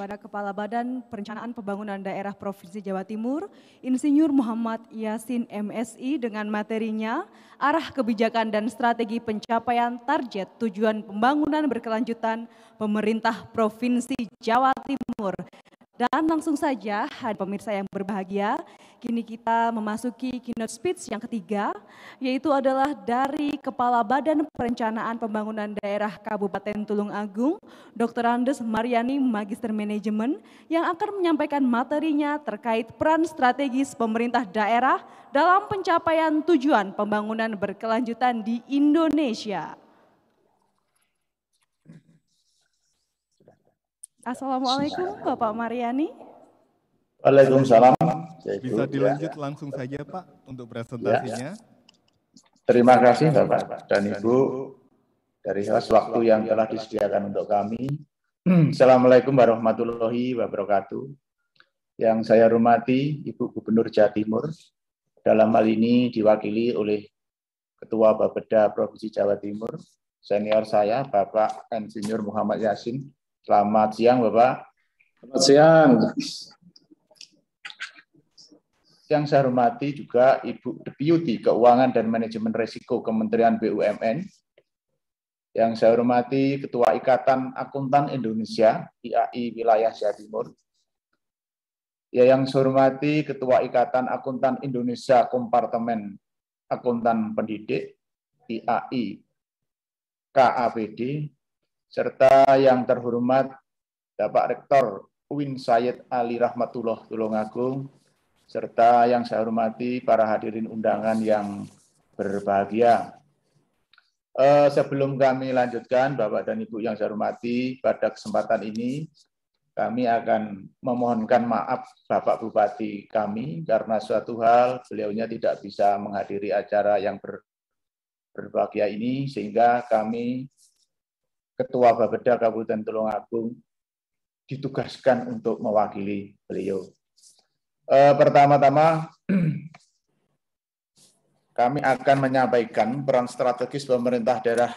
kepada Kepala Badan Perencanaan Pembangunan Daerah Provinsi Jawa Timur, Insinyur Muhammad Yasin MSI dengan materinya Arah Kebijakan dan Strategi Pencapaian Target Tujuan Pembangunan Berkelanjutan Pemerintah Provinsi Jawa Timur. Dan langsung saja, pemirsa yang berbahagia, kini kita memasuki keynote speech yang ketiga, yaitu adalah dari Kepala Badan Perencanaan Pembangunan Daerah Kabupaten Tulung Agung, Dr. Andes Mariani, Magister Manajemen, yang akan menyampaikan materinya terkait peran strategis pemerintah daerah dalam pencapaian tujuan pembangunan berkelanjutan di Indonesia. Assalamualaikum Bapak Mariani. Waalaikumsalam. Bisa dilanjut langsung saja Pak untuk presentasinya. Ya. Terima kasih Bapak dan Ibu dari host waktu yang telah disediakan untuk kami. Assalamualaikum warahmatullahi wabarakatuh. Yang saya hormati Ibu Gubernur Jawa Timur, dalam hal ini diwakili oleh Ketua Bapeda Provinsi Jawa Timur, senior saya Bapak Insinyur Muhammad Yasin. Selamat siang Bapak. Selamat siang. Yang saya hormati juga Ibu Deputi Keuangan dan Manajemen Risiko Kementerian BUMN. Yang saya hormati Ketua Ikatan Akuntan Indonesia IAI Wilayah Jawa Timur. Yang saya hormati Ketua Ikatan Akuntan Indonesia Kompartemen Akuntan Pendidik IAI KAPD. Serta yang terhormat Bapak Rektor UIN Sayyid Ali Rahmatullah Tulungagung, serta yang saya hormati para hadirin undangan yang berbahagia. Sebelum kami lanjutkan, Bapak dan Ibu yang saya hormati, pada kesempatan ini kami akan memohonkan maaf Bapak Bupati kami karena suatu hal beliaunya tidak bisa menghadiri acara yang berbahagia ini, sehingga kami Ketua Bapeda Kabupaten Tulung Agung ditugaskan untuk mewakili beliau. Pertama-tama, kami akan menyampaikan peran strategis pemerintah daerah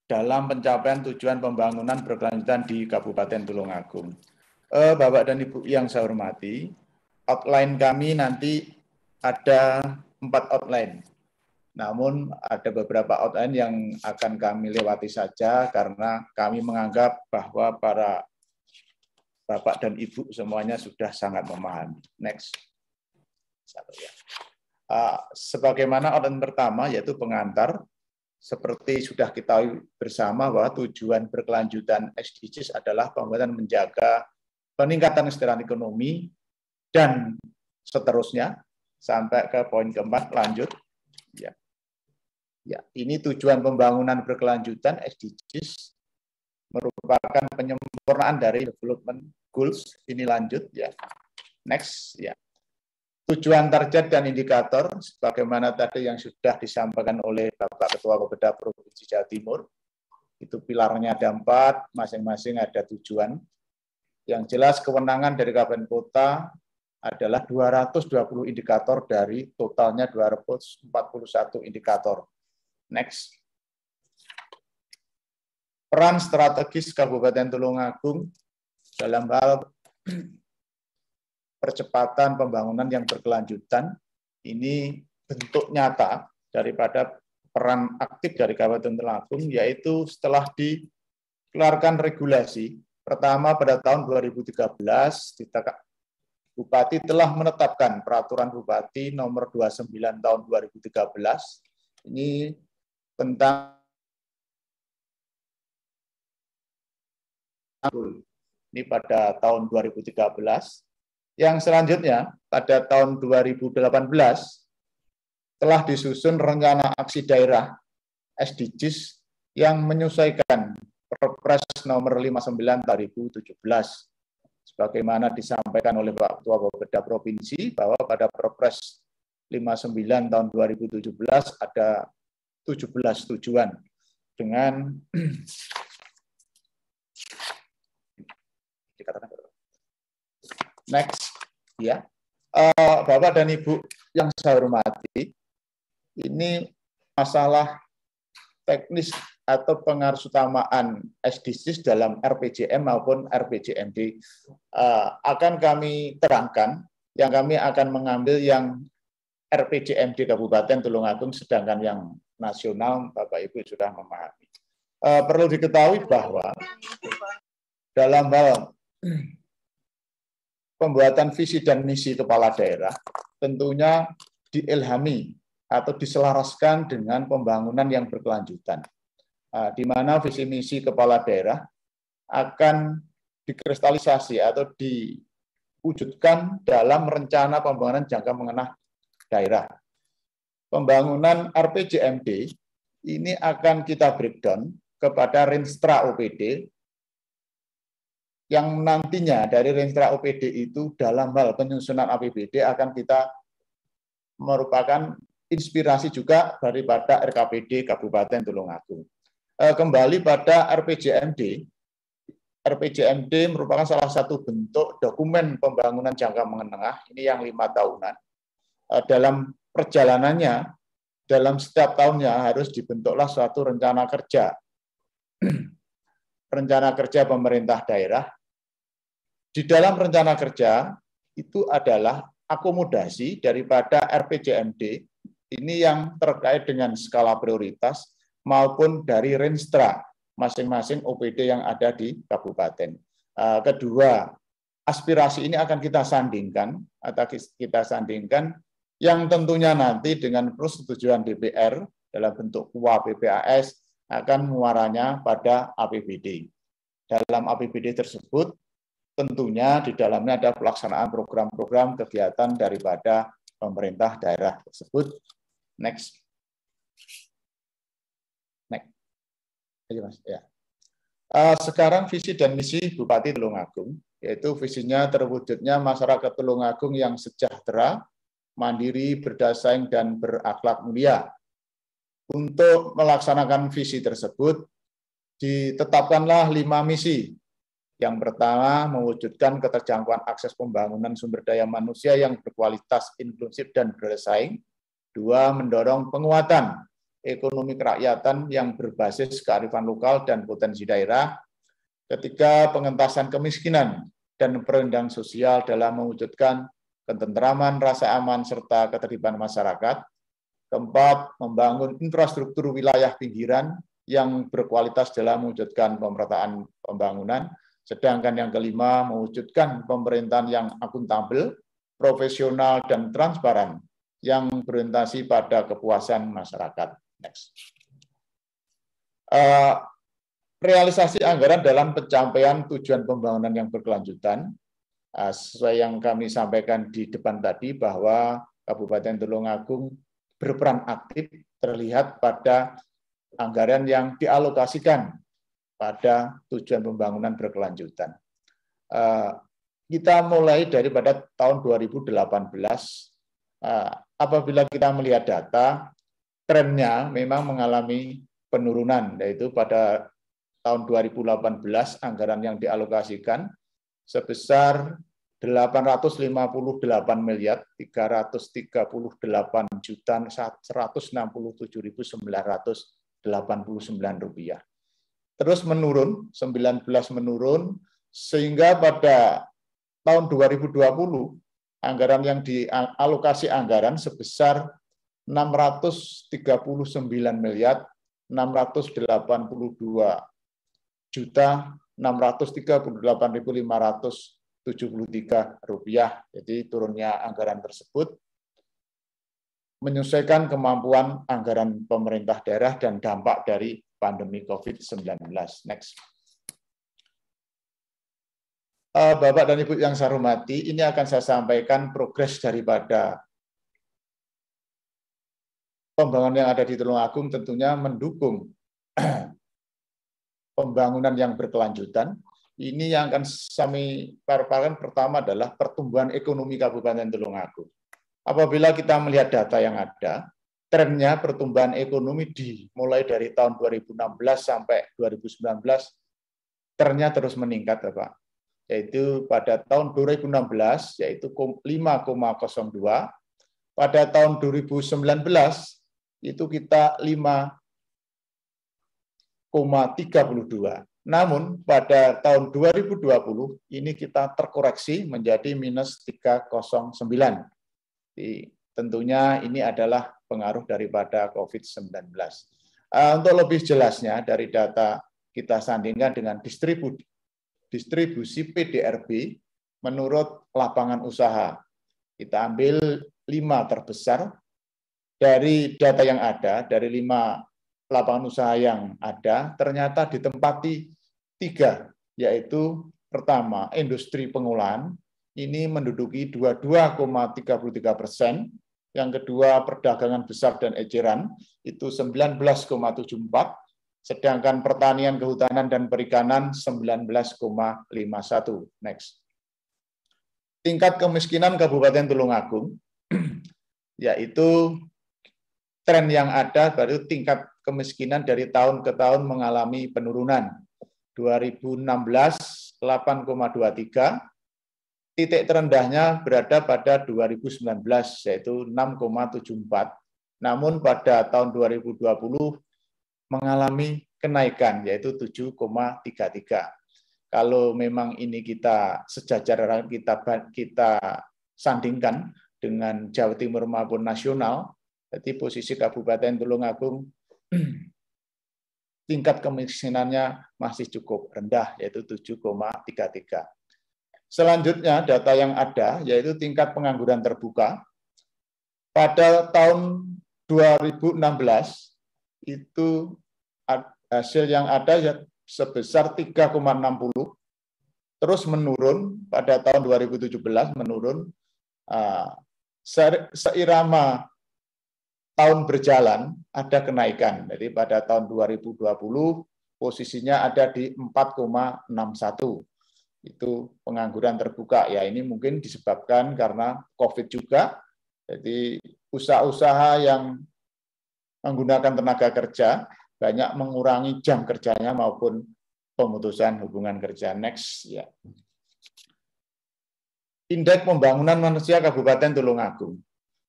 dalam pencapaian tujuan pembangunan berkelanjutan di Kabupaten Tulung Agung. Bapak dan Ibu yang saya hormati, outline kami nanti ada 4 outline. Namun ada beberapa outline yang akan kami lewati saja karena kami menganggap bahwa para Bapak dan Ibu semuanya sudah sangat memahami. Next. Sebagaimana outline pertama yaitu pengantar, seperti sudah kita tahu bersama bahwa tujuan berkelanjutan SDGs adalah pembangunan menjaga peningkatan kesejahteraan ekonomi dan seterusnya sampai ke poin keempat, lanjut. Ya, ini tujuan pembangunan berkelanjutan SDGs merupakan penyempurnaan dari development goals. Ini lanjut ya. Next ya. Tujuan target dan indikator sebagaimana tadi yang sudah disampaikan oleh Bapak Ketua Bapeda Provinsi Jawa Timur. Itu pilarnya ada 4, masing-masing ada tujuan. Yang jelas kewenangan dari kabupaten kota adalah 220 indikator dari totalnya 241 indikator. Next. Peran strategis Kabupaten Tulung Agung dalam hal percepatan pembangunan yang berkelanjutan, ini bentuk nyata daripada peran aktif dari Kabupaten Tulung Agung, yaitu setelah dikeluarkan regulasi, pertama pada tahun 2013, Bupati telah menetapkan Peraturan Bupati nomor 29 tahun 2013, ini tentang ini pada tahun 2013. Yang selanjutnya pada tahun 2018 telah disusun rencana aksi daerah SDGs yang menyesuaikan Perpres nomor 59 2017. Sebagaimana disampaikan oleh Pak Ketua Bapeda Provinsi bahwa pada Perpres 59 tahun 2017 ada 17 tujuan dengan next ya. Bapak dan Ibu yang saya hormati, ini masalah teknis atau pengarusutamaan SDGs dalam RPJM maupun RPJMD akan kami terangkan. Yang kami akan mengambil yang RPJMD Kabupaten Tulungagung, sedangkan yang nasional Bapak Ibu sudah memahami. Perlu diketahui bahwa dalam hal pembuatan visi dan misi kepala daerah tentunya diilhami atau diselaraskan dengan pembangunan yang berkelanjutan, di mana visi misi kepala daerah akan dikristalisasi atau diwujudkan dalam rencana pembangunan jangka menengah daerah. Pembangunan RPJMD ini akan kita breakdown kepada Renstra OPD, yang nantinya dari Renstra OPD itu dalam hal penyusunan APBD akan kita merupakan inspirasi juga daripada RKPD Kabupaten Tulungagung. Kembali pada RPJMD, RPJMD merupakan salah satu bentuk dokumen pembangunan jangka menengah, ini yang 5 tahunan. Dalam perjalanannya, dalam setiap tahunnya harus dibentuklah suatu rencana kerja. Rencana kerja pemerintah daerah. Di dalam rencana kerja itu adalah akomodasi daripada RPJMD ini yang terkait dengan skala prioritas maupun dari Renstra masing-masing OPD yang ada di kabupaten. Kedua, aspirasi ini akan kita sandingkan yang tentunya nanti dengan persetujuan DPR dalam bentuk KUA PPAS akan muaranya pada APBD. Dalam APBD tersebut tentunya di dalamnya ada pelaksanaan program-program kegiatan daripada pemerintah daerah tersebut. Next. Ayo Mas. Ya. Sekarang visi dan misi Bupati Tulungagung, yaitu visinya terwujudnya masyarakat Tulungagung yang sejahtera, mandiri, berdasaing, dan berakhlak mulia. Untuk melaksanakan visi tersebut, ditetapkanlah 5 misi. Yang pertama, mewujudkan keterjangkauan akses pembangunan sumber daya manusia yang berkualitas, inklusif, dan bersaing. 2, mendorong penguatan ekonomi kerakyatan yang berbasis kearifan lokal dan potensi daerah. 3, pengentasan kemiskinan dan perendahan sosial dalam mewujudkan ketentraman, rasa aman, serta ketertiban masyarakat. 4, membangun infrastruktur wilayah pinggiran yang berkualitas dalam mewujudkan pemerataan pembangunan. Sedangkan yang 5, mewujudkan pemerintahan yang akuntabel, profesional, dan transparan yang berorientasi pada kepuasan masyarakat. Next. Realisasi anggaran dalam pencapaian tujuan pembangunan yang berkelanjutan, sesuai yang kami sampaikan di depan tadi bahwa Kabupaten Tulungagung berperan aktif terlihat pada anggaran yang dialokasikan pada tujuan pembangunan berkelanjutan. Kita mulai daripada tahun 2018, apabila kita melihat data, trennya memang mengalami penurunan, yaitu pada tahun 2018 anggaran yang dialokasikan sebesar 838.338.167.989 rupiah. Terus menurun, 19 menurun, sehingga pada tahun 2020 anggaran yang dialokasi anggaran sebesar 639.638.573 rupiah. Jadi turunnya anggaran tersebut menyesuaikan kemampuan anggaran pemerintah daerah dan dampak dari pandemi COVID-19. Next. Bapak dan Ibu yang saya hormati, ini akan saya sampaikan progres daripada pembangunan yang ada di Tulungagung, tentunya mendukung pembangunan yang berkelanjutan. Ini yang akan kami paparkan pertama adalah pertumbuhan ekonomi Kabupaten Tulungagung. Apabila kita melihat data yang ada, trennya pertumbuhan ekonomi dimulai dari tahun 2016 sampai 2019, trennya terus meningkat, Bapak. Yaitu pada tahun 2016, yaitu 5,02, pada tahun 2019, itu kita Namun pada tahun 2020 ini kita terkoreksi menjadi minus 309. Tentunya ini adalah pengaruh daripada COVID-19. Untuk lebih jelasnya dari data kita sandingkan dengan distribusi PDRB menurut lapangan usaha. Kita ambil 5 terbesar dari data yang ada, dari 5 lapangan usaha yang ada, ternyata ditempati 3, yaitu pertama, industri pengolahan, ini menduduki 22,33%, yang kedua, perdagangan besar dan eceran, itu 19,74%, sedangkan pertanian, kehutanan, dan perikanan 19,51%. Next. Tingkat kemiskinan Kabupaten Tulungagung, yaitu tren yang ada baru tingkat kemiskinan dari tahun ke tahun mengalami penurunan. 2016 8,23, titik terendahnya berada pada 2019 yaitu 6,74. Namun pada tahun 2020 mengalami kenaikan yaitu 7,33. Kalau memang ini kita sejajar kita sandingkan dengan Jawa Timur maupun nasional, jadi posisi Kabupaten Tulungagung tingkat kemiskinannya masih cukup rendah, yaitu 7,33. Selanjutnya, data yang ada, yaitu tingkat pengangguran terbuka. Pada tahun 2016, itu hasil yang ada sebesar 3,60, terus menurun pada tahun 2017, menurun seirama tahun berjalan ada kenaikan. Jadi pada tahun 2020 posisinya ada di 4,61. Itu pengangguran terbuka. Ya ini mungkin disebabkan karena COVID juga. Jadi usaha-usaha yang menggunakan tenaga kerja banyak mengurangi jam kerjanya maupun pemutusan hubungan kerja. Next ya. Indeks Pembangunan Manusia Kabupaten Tulungagung.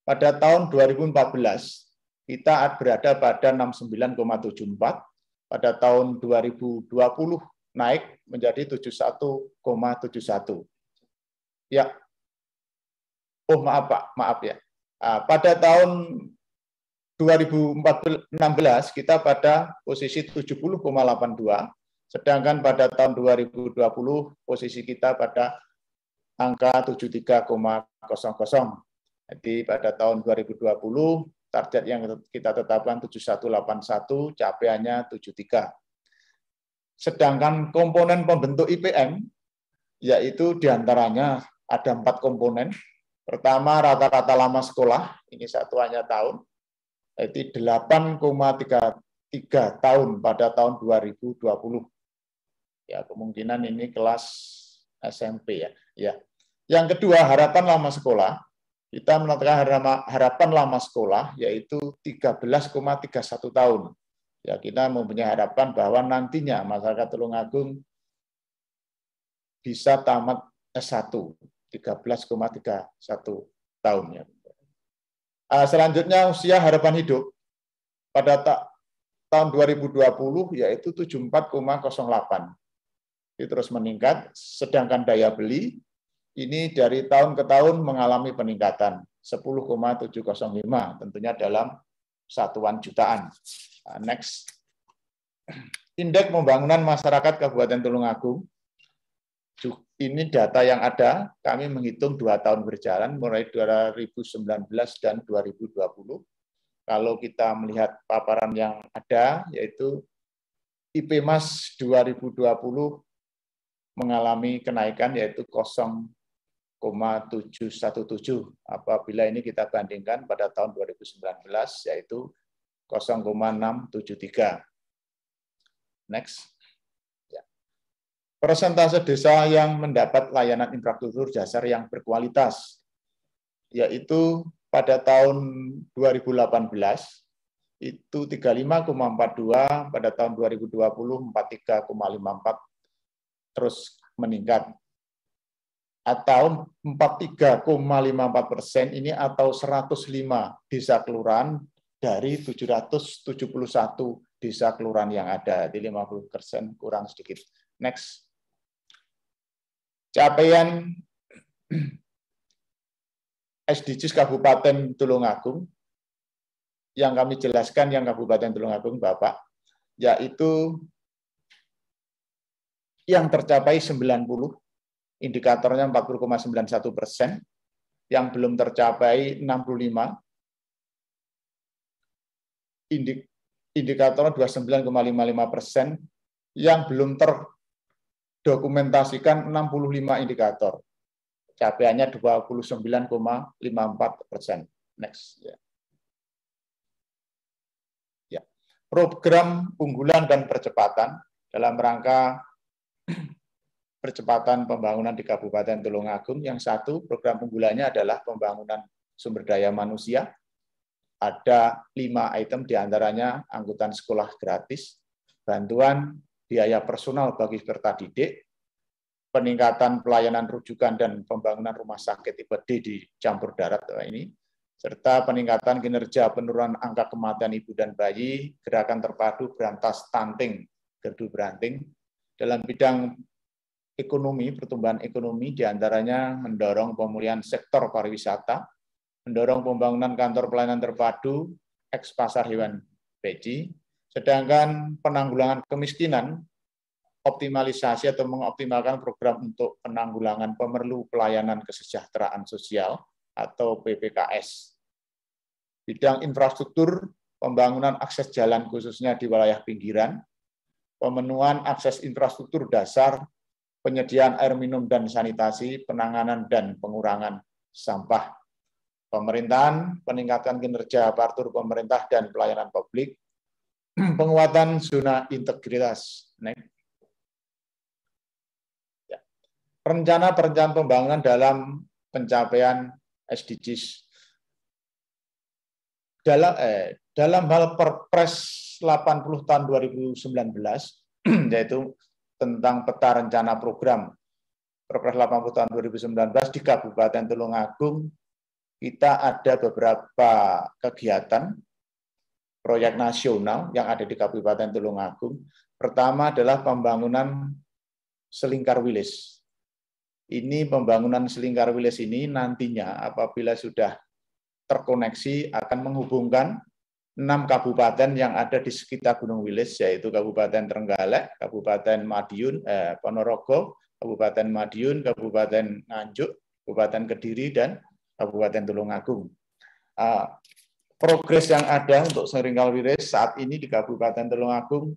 Pada tahun 2014, kita berada pada 69,74. Pada tahun 2020 naik menjadi 71,71. Ya. Oh, maaf Pak, maaf ya. Pada tahun 2016 kita pada posisi 70,82, sedangkan pada tahun 2020 posisi kita pada angka 73,00. Jadi pada tahun 2020 target yang kita tetapkan 7181, capaiannya 73. Sedangkan komponen pembentuk IPM, yaitu diantaranya ada 4 komponen. Pertama, rata-rata lama sekolah, ini satuannya tahun, yaitu 8,33 tahun pada tahun 2020. Ya, kemungkinan ini kelas SMP ya. Ya. Yang kedua, harapan lama sekolah. Kita menetapkan harapan lama sekolah yaitu 13,31 tahun. Ya, kita mempunyai harapan bahwa nantinya masyarakat Tulungagung bisa tamat S1, 13,31 tahun. Ya. Selanjutnya usia harapan hidup pada tahun 2020 yaitu 74,08. Ini terus meningkat, sedangkan daya beli ini dari tahun ke tahun mengalami peningkatan 10,705, tentunya dalam satuan jutaan. Next. Indeks Pembangunan Masyarakat Kabupaten Tulungagung. Ini data yang ada, kami menghitung 2 tahun berjalan, mulai 2019 dan 2020. Kalau kita melihat paparan yang ada, yaitu IPMAS 2020 mengalami kenaikan, yaitu 0,717. Apabila ini kita bandingkan pada tahun 2019, yaitu 0,673. Next. Persentase desa yang mendapat layanan infrastruktur dasar yang berkualitas, yaitu pada tahun 2018 itu 35,42, pada tahun 2020 43,54, terus meningkat. Atau 43,54% ini atau 105 desa kelurahan dari 771 desa kelurahan yang ada, di 50% kurang sedikit. Next. Capaian SDGs Kabupaten Tulungagung yang kami jelaskan yang Kabupaten Tulungagung, Bapak, yaitu yang tercapai 90, indikatornya 40,91%, yang belum tercapai 65, indikatornya 29,55%, yang belum terdokumentasikan 65 indikator. Capaiannya 29,54%. Next. Ya. Program unggulan dan percepatan dalam rangka percepatan pembangunan di Kabupaten Tulungagung. Yang satu, program unggulannya adalah pembangunan sumber daya manusia. Ada 5 item, diantaranya angkutan sekolah gratis, bantuan biaya personal bagi peserta didik, peningkatan pelayanan rujukan dan pembangunan rumah sakit tipe D di campur darat ini, serta peningkatan kinerja penurunan angka kematian ibu dan bayi, gerakan terpadu berantas stunting, gerdu beranting. Dalam bidang ekonomi, pertumbuhan ekonomi, diantaranya mendorong pemulihan sektor pariwisata, mendorong pembangunan kantor pelayanan terpadu, eks pasar hewan Beji, sedangkan penanggulangan kemiskinan, optimalisasi atau mengoptimalkan program untuk penanggulangan pemerlu pelayanan kesejahteraan sosial atau PPKS. Bidang infrastruktur, pembangunan akses jalan khususnya di wilayah pinggiran, pemenuhan akses infrastruktur dasar, penyediaan air minum dan sanitasi, penanganan dan pengurangan sampah. Pemerintahan, peningkatan kinerja aparatur pemerintah dan pelayanan publik, penguatan zona integritas. Rencana pembangunan dalam pencapaian SDGs. Dalam hal Perpres 80 tahun 2019, yaitu tentang peta rencana program Perpres 80 tahun 2019 di Kabupaten Tulungagung, kita ada beberapa kegiatan proyek nasional yang ada di Kabupaten Tulungagung. Pertama adalah pembangunan Selingkar Wilis. Ini pembangunan Selingkar Wilis ini nantinya apabila sudah terkoneksi akan menghubungkan 6 kabupaten yang ada di sekitar Gunung Wilis, yaitu Kabupaten Trenggalek, Kabupaten Madiun, Ponorogo, Kabupaten Madiun, Kabupaten Nganjuk, Kabupaten Kediri, dan Kabupaten Tulungagung. Progres yang ada untuk Selingkar Wilis saat ini di Kabupaten Tulungagung,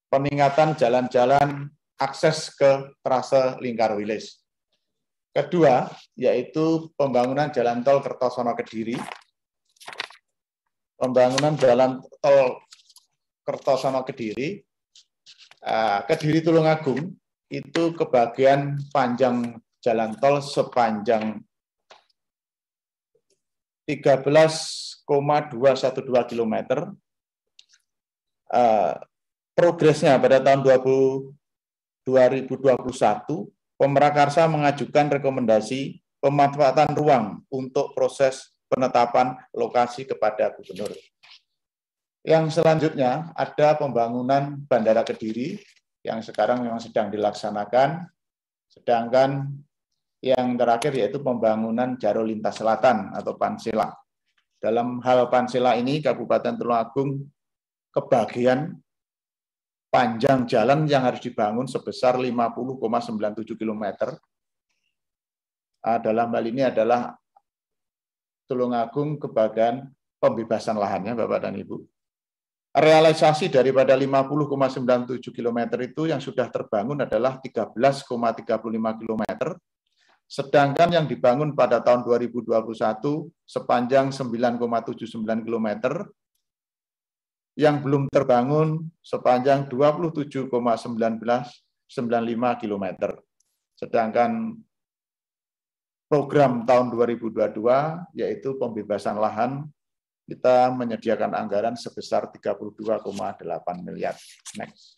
peningkatan jalan-jalan akses ke trase Lingkar Wilis. Kedua, yaitu pembangunan jalan tol Kertosono Kediri. Pembangunan jalan tol Kertosono Kediri, Kediri Tulungagung, itu kebagian panjang jalan tol sepanjang 13,212 km. Progresnya pada tahun 2021, Pemrakarsa mengajukan rekomendasi pemanfaatan ruang untuk proses penetapan lokasi kepada gubernur. Yang selanjutnya ada pembangunan Bandara Kediri yang sekarang memang sedang dilaksanakan, sedangkan yang terakhir yaitu pembangunan Jaro Lintas Selatan atau Pansela. Dalam hal Pansela ini Kabupaten Tulungagung kebagian panjang jalan yang harus dibangun sebesar 50,97 km. Dalam hal ini adalah Tulungagung kebagian pembebasan lahannya, Bapak dan Ibu. Realisasi daripada 50,97 km itu yang sudah terbangun adalah 13,35 km, sedangkan yang dibangun pada tahun 2021 sepanjang 9,79 km, yang belum terbangun sepanjang 27,1995 km. Sedangkan program tahun 2022 yaitu pembebasan lahan, kita menyediakan anggaran sebesar 32,8 miliar. Next.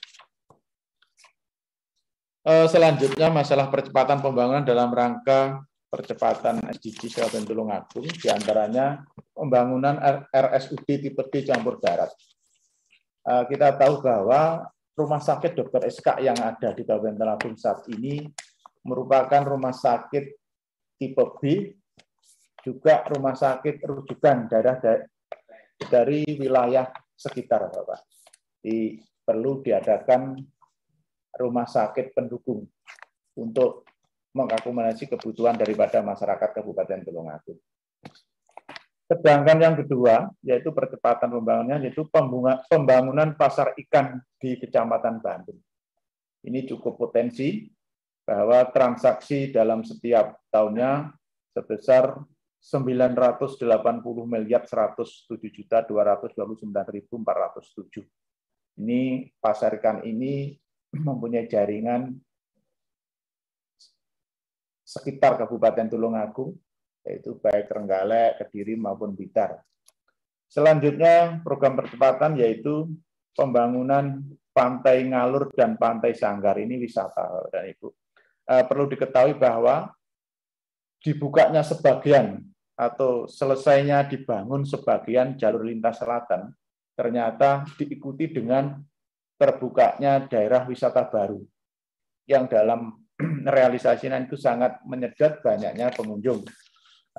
Selanjutnya masalah percepatan pembangunan dalam rangka percepatan SDGs Kabupaten Tulungagung, diantaranya pembangunan RSUD tipe D campur darat. kita tahu bahwa Rumah Sakit Dr. SK yang ada di Kabupaten Tulungagung saat ini merupakan rumah sakit tipe B, juga rumah sakit rujukan daerah dari wilayah sekitar, Bapak. Perlu diadakan rumah sakit pendukung untuk mengakomodasi kebutuhan daripada masyarakat Kabupaten Tulungagung. Sedangkan yang kedua, yaitu percepatan pembangunan, yaitu pembangunan pasar ikan di Kecamatan Bandung. Ini cukup potensi bahwa transaksi dalam setiap tahunnya sebesar 980 miliar 107.229.407. Ini pasar ikan ini mempunyai jaringan sekitar Kabupaten Tulungagung, yaitu baik Trenggalek, Kediri maupun Blitar. Selanjutnya program percepatan yaitu pembangunan Pantai Ngalur dan Pantai Sanggar, ini wisata dan Ibu. Perlu diketahui bahwa dibukanya sebagian atau selesainya dibangun sebagian jalur lintas selatan ternyata diikuti dengan terbukanya daerah wisata baru yang dalam realisasinya itu sangat menyedot banyaknya pengunjung.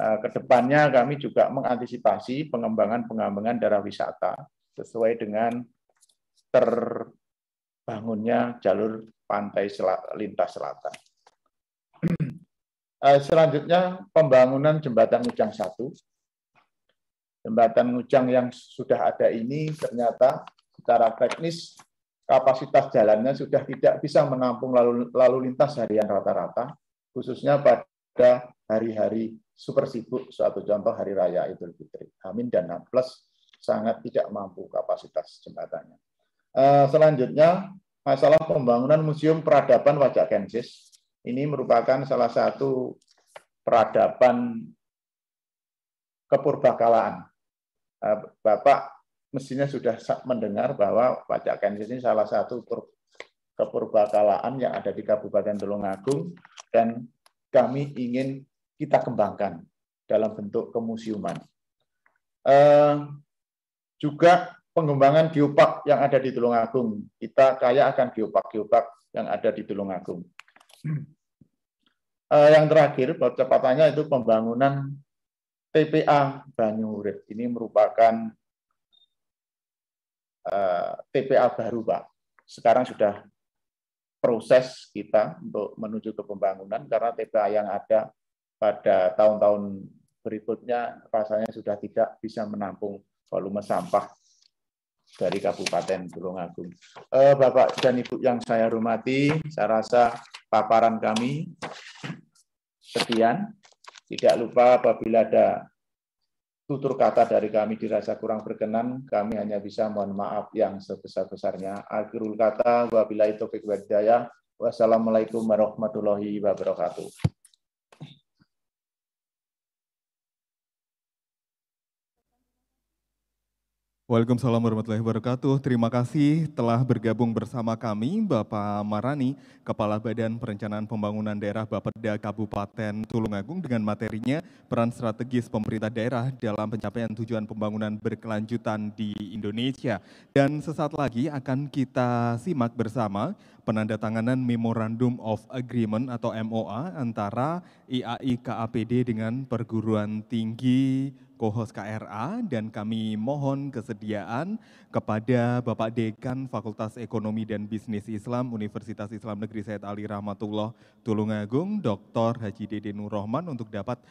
Kedepannya kami juga mengantisipasi pengembangan daerah wisata sesuai dengan terbangunnya jalur pantai lintas selatan. Selanjutnya pembangunan Jembatan Ngujang 1. Jembatan Ngujang yang sudah ada ini ternyata secara teknis kapasitas jalannya sudah tidak bisa menampung lalu lintas harian rata-rata, khususnya pada hari-hari super sibuk, suatu contoh Hari Raya Idul Fitri. H- dan H+ sangat tidak mampu kapasitas jembatannya. Selanjutnya, masalah pembangunan Museum Peradaban Wajak Gensis. Ini merupakan salah satu peradaban kepurbakalaan. Bapak mestinya sudah mendengar bahwa Wajak Gensis ini salah satu kepurbakalaan yang ada di Kabupaten Tulungagung dan kami ingin kita kembangkan dalam bentuk kemuseuman. Juga pengembangan geopark yang ada di Tulungagung. Kita kaya akan geopark yang ada di Tulungagung. Yang terakhir, percepatannya itu pembangunan TPA Banyurit. Ini merupakan TPA baru, Pak. Sekarang sudah proses kita untuk menuju ke pembangunan karena TPA yang ada pada tahun-tahun berikutnya rasanya sudah tidak bisa menampung volume sampah dari Kabupaten Tulungagung. Bapak dan Ibu yang saya hormati, saya rasa paparan kami sekian. Tidak lupa apabila ada tutur kata dari kami dirasa kurang berkenan, kami hanya bisa mohon maaf yang sebesar-besarnya. Akhirul kata, wabillahi taufiq wal hidayah. Wassalamualaikum warahmatullahi wabarakatuh. Waalaikumsalam warahmatullahi wabarakatuh. Terima kasih telah bergabung bersama kami, Bapak Marani, Kepala Badan Perencanaan Pembangunan Daerah Bapeda Kabupaten Tulungagung dengan materinya peran strategis pemerintah daerah dalam pencapaian tujuan pembangunan berkelanjutan di Indonesia. Dan sesaat lagi akan kita simak bersama penandatanganan Memorandum of Agreement atau MOA antara IAI KAPD dengan Perguruan Tinggi Kohos KRA, dan kami mohon kesediaan kepada Bapak Dekan Fakultas Ekonomi dan Bisnis Islam Universitas Islam Negeri Said Ali Rahmatullah Tulungagung, Dr. Haji Dede Nur Rahman untuk dapat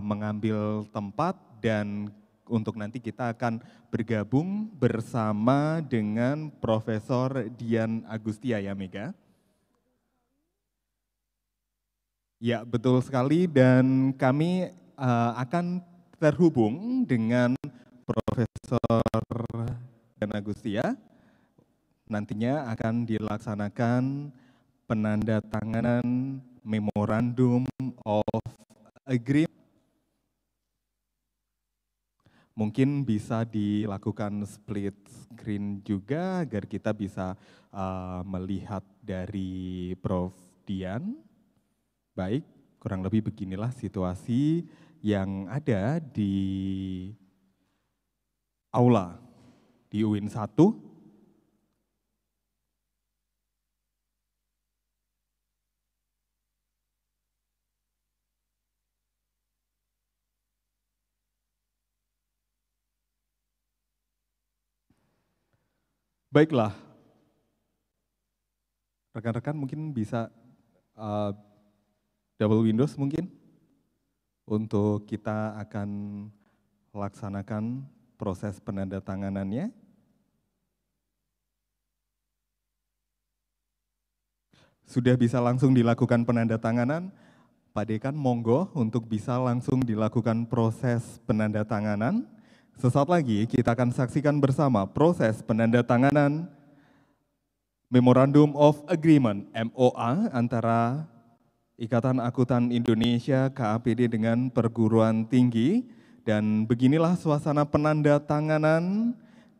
mengambil tempat, dan untuk nanti kita akan bergabung bersama dengan Profesor Dian Agustia ya Mega. Ya betul sekali, dan kami akan terhubung dengan Profesor Dian Agustia. Nantinya akan dilaksanakan penandatanganan Memorandum of Agreement. Mungkin bisa dilakukan split screen juga agar kita bisa melihat dari Prof. Dian. Baik, kurang lebih beginilah situasi yang ada di aula di UIN 1. Baiklah, rekan-rekan mungkin bisa double windows mungkin untuk kita akan laksanakan proses penandatanganannya. Sudah bisa langsung dilakukan penandatanganan, Pak Dekan monggo untuk bisa langsung dilakukan proses penandatanganan. Sesaat lagi kita akan saksikan bersama proses penandatanganan Memorandum of Agreement MOA antara Ikatan Akuntan Indonesia KAPD dengan perguruan tinggi, dan beginilah suasana penandatanganan.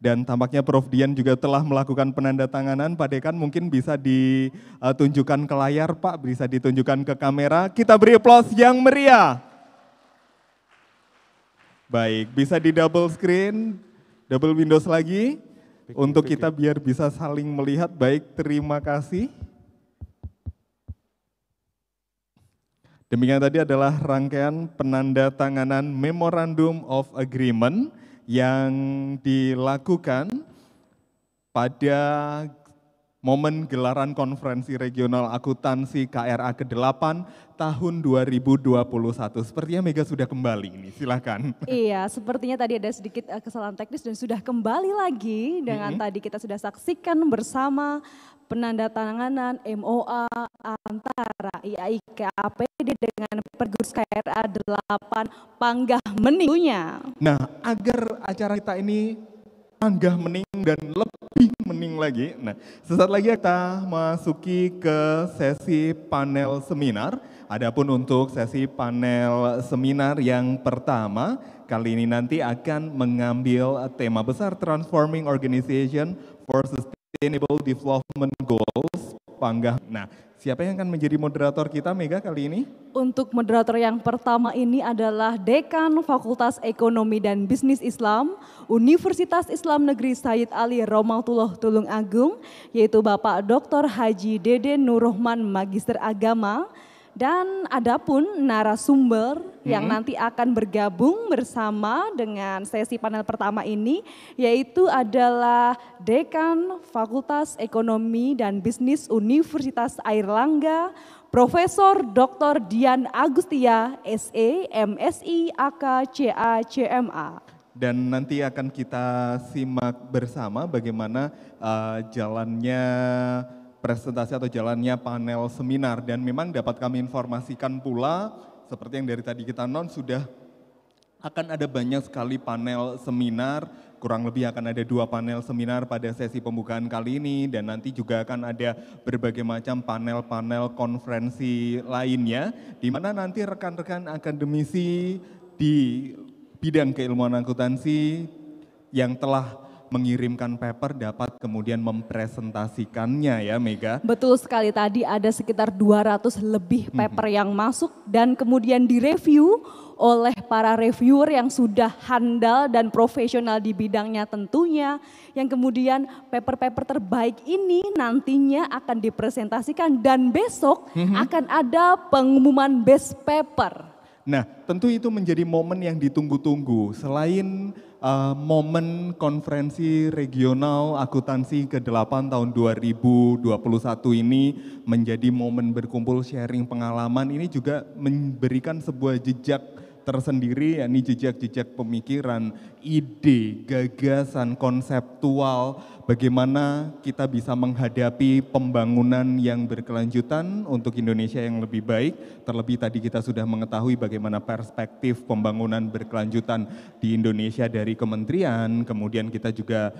Dan tampaknya Prof. Dian juga telah melakukan penandatanganan. Pak Dekan mungkin bisa ditunjukkan ke layar, Pak, bisa ditunjukkan ke kamera. Kita beri aplaus yang meriah. Baik, bisa di double screen, double windows lagi, untuk kita biar bisa saling melihat. Baik, terima kasih. Demikian tadi adalah rangkaian penandatanganan Memorandum of Agreement yang dilakukan pada momen gelaran Konferensi Regional Akuntansi KRA ke-8 tahun 2021. Sepertinya Mega sudah kembali ini, silakan. Iya, sepertinya tadi ada sedikit kesalahan teknis dan sudah kembali lagi dengan tadi kita sudah saksikan bersama penandatanganan MOA antara IAI KAPD dengan Pergurus KRA 8 Panggah Mening. Nah, agar acara kita ini panggah mening dan lebih mening lagi. Nah, sesaat lagi kita masuki ke sesi panel seminar. Adapun untuk sesi panel seminar yang pertama, kali ini nanti akan mengambil tema besar Transforming Organization for Sustainable Development Goals Panggah. Nah, siapa yang akan menjadi moderator kita, Mega, kali ini? Untuk moderator yang pertama ini adalah Dekan Fakultas Ekonomi dan Bisnis Islam, Universitas Islam Negeri Sayyid Ali Romatullah Tulungagung, yaitu Bapak Dr. Haji Deden Nurrohman, Magister Agama. Dan adapun narasumber yang nanti akan bergabung bersama dengan sesi panel pertama ini, yaitu adalah Dekan Fakultas Ekonomi dan Bisnis Universitas Airlangga, Profesor Dr. Dian Agustia, SE, MSI, AK, CA, CMA. Dan nanti akan kita simak bersama bagaimana jalannya presentasi atau jalannya panel seminar. Dan memang dapat kami informasikan pula, seperti yang dari tadi kita sudah akan ada banyak sekali panel seminar, kurang lebih akan ada 2 panel seminar pada sesi pembukaan kali ini, dan nanti juga akan ada berbagai macam panel-panel konferensi lainnya, di mana nanti rekan-rekan akademisi di bidang keilmuan akuntansi yang telah mengirimkan paper dapat kemudian mempresentasikannya ya, Mega. Betul sekali, tadi ada sekitar 200 lebih paper yang masuk dan kemudian direview oleh para reviewer yang sudah handal dan profesional di bidangnya tentunya, yang kemudian paper-paper terbaik ini nantinya akan dipresentasikan dan besok akan ada pengumuman best paper. Nah, tentu itu menjadi momen yang ditunggu-tunggu. Selain momen konferensi regional akuntansi ke-8 tahun 2021 ini menjadi momen berkumpul sharing pengalaman, ini juga memberikan sebuah jejak tersendiri, yakni jejak-jejak pemikiran, ide, gagasan, konseptual, bagaimana kita bisa menghadapi pembangunan yang berkelanjutan untuk Indonesia yang lebih baik. Terlebih tadi kita sudah mengetahui bagaimana perspektif pembangunan berkelanjutan di Indonesia dari kementerian, kemudian kita juga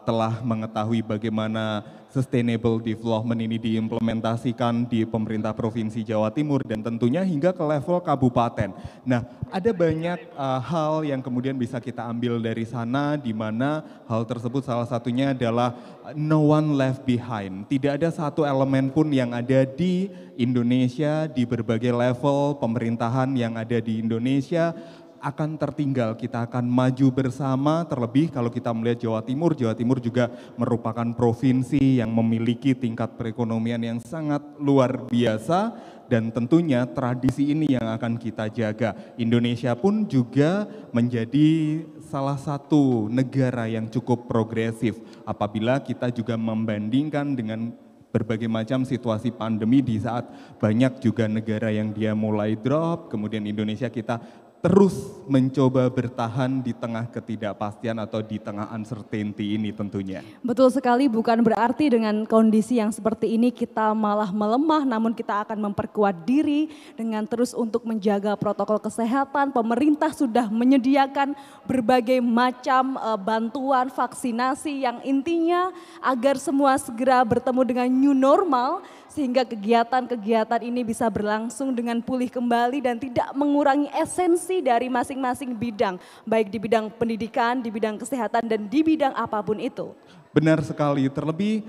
telah mengetahui bagaimana sustainable development ini diimplementasikan di pemerintah Provinsi Jawa Timur dan tentunya hingga ke level kabupaten. Nah, ada banyak hal yang kemudian bisa kita ambil dari sana, di mana hal tersebut salah satunya adalah no one left behind. Tidak ada satu elemen pun yang ada di Indonesia, di berbagai level pemerintahan yang ada di Indonesia, akan tertinggal, kita akan maju bersama, terlebih kalau kita melihat Jawa Timur juga merupakan provinsi yang memiliki tingkat perekonomian yang sangat luar biasa, dan tentunya tradisi ini yang akan kita jaga. Indonesia pun juga menjadi salah satu negara yang cukup progresif apabila kita juga membandingkan dengan berbagai macam situasi pandemi di saat banyak juga negara yang dia mulai drop, kemudian Indonesia kita terus mencoba bertahan di tengah ketidakpastian atau di tengah uncertainty ini tentunya. Betul sekali, bukan berarti dengan kondisi yang seperti ini kita malah melemah, namun kita akan memperkuat diri dengan terus untuk menjaga protokol kesehatan. Pemerintah sudah menyediakan berbagai macam bantuan vaksinasi yang intinya agar semua segera bertemu dengan new normal, sehingga kegiatan-kegiatan ini bisa berlangsung dengan pulih kembali dan tidak mengurangi esensi dari masing-masing bidang, baik di bidang pendidikan, di bidang kesehatan, dan di bidang apapun itu. Benar sekali, terlebih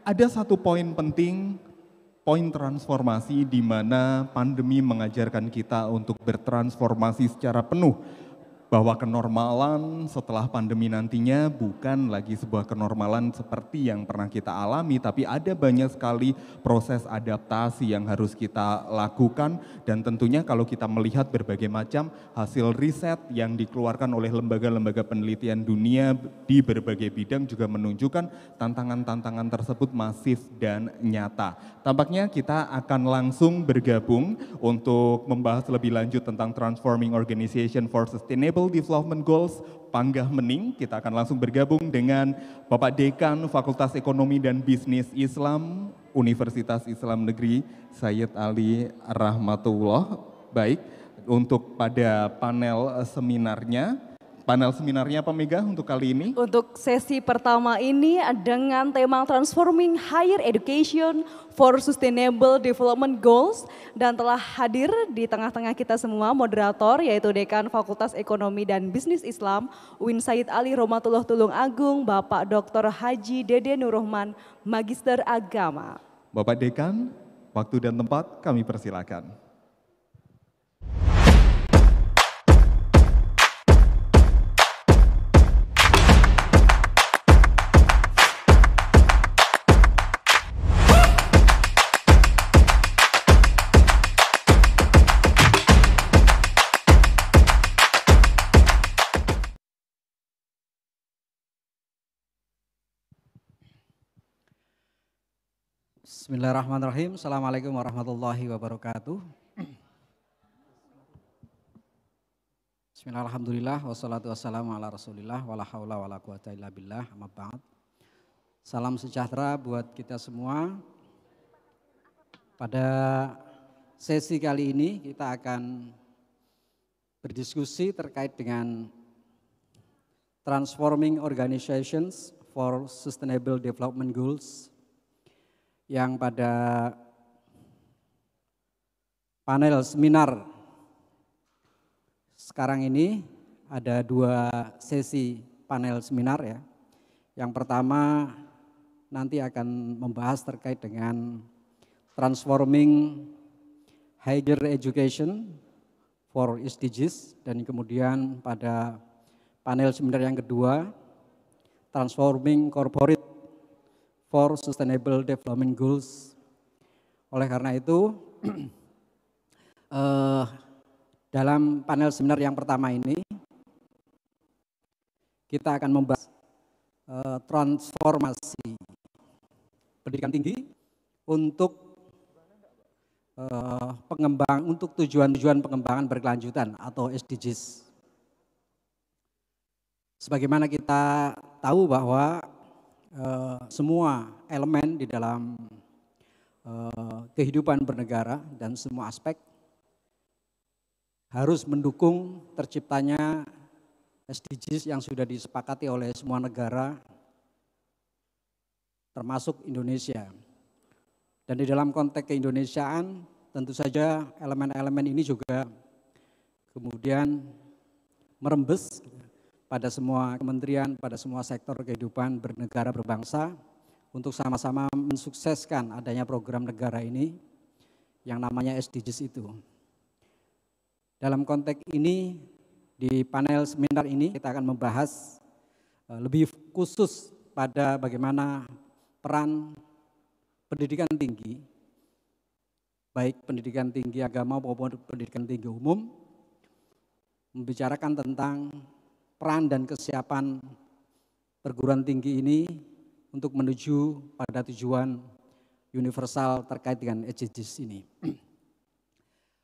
ada satu poin penting, poin transformasi di mana pandemi mengajarkan kita untuk bertransformasi secara penuh. Bahwa kenormalan setelah pandemi nantinya bukan lagi sebuah kenormalan seperti yang pernah kita alami, tapi ada banyak sekali proses adaptasi yang harus kita lakukan, dan tentunya kalau kita melihat berbagai macam hasil riset yang dikeluarkan oleh lembaga-lembaga penelitian dunia di berbagai bidang juga menunjukkan tantangan-tantangan tersebut masif dan nyata. Tampaknya kita akan langsung bergabung untuk membahas lebih lanjut tentang Transforming Organization for Sustainable Development Goals, Panggah Mening. Kita akan langsung bergabung dengan Bapak Dekan Fakultas Ekonomi dan Bisnis Islam Universitas Islam Negeri Sayyid Ali Rahmatullah. Baik, untuk pada panel seminarnya Pak Mega untuk kali ini? Untuk sesi pertama ini dengan tema Transforming Higher Education for Sustainable Development Goals, dan telah hadir di tengah-tengah kita semua moderator yaitu Dekan Fakultas Ekonomi dan Bisnis Islam UIN Sayyid Ali Rahmatullah Tulungagung, Bapak Dr. Haji Dede Nurrohman, Magister Agama. Bapak Dekan, waktu dan tempat kami persilakan. Bismillahirrahmanirrahim. Assalamualaikum warahmatullahi wabarakatuh. Bismillahirrahmanirrahim. Wassalatu wassalamu ala rasulillah wala haula wala quwata illa billah, amma ba'd. Salam sejahtera buat kita semua. Pada sesi kali ini kita akan berdiskusi terkait dengan Transforming Organizations for Sustainable Development Goals, yang pada panel seminar sekarang ini ada dua sesi panel seminar ya. Yang pertama nanti akan membahas terkait dengan Transforming Higher Education for SDGs, dan kemudian pada panel seminar yang kedua Transforming Corporate for Sustainable Development Goals. Oleh karena itu, dalam panel seminar yang pertama ini, kita akan membahas transformasi pendidikan tinggi untuk untuk tujuan-tujuan pengembangan berkelanjutan atau SDGs. Sebagaimana kita tahu bahwa semua elemen di dalam kehidupan bernegara dan semua aspek harus mendukung terciptanya SDGs yang sudah disepakati oleh semua negara termasuk Indonesia. Dan di dalam konteks keindonesiaan tentu saja elemen-elemen ini juga kemudian merembes pada semua kementerian, pada semua sektor kehidupan bernegara berbangsa untuk sama-sama mensukseskan adanya program negara ini yang namanya SDGs itu. Dalam konteks ini Di panel seminar ini kita akan membahas lebih khusus pada bagaimana peran pendidikan tinggi, baik pendidikan tinggi agama maupun pendidikan tinggi umum, membicarakan tentang peran dan kesiapan perguruan tinggi ini untuk menuju pada tujuan universal terkait dengan SDGs ini.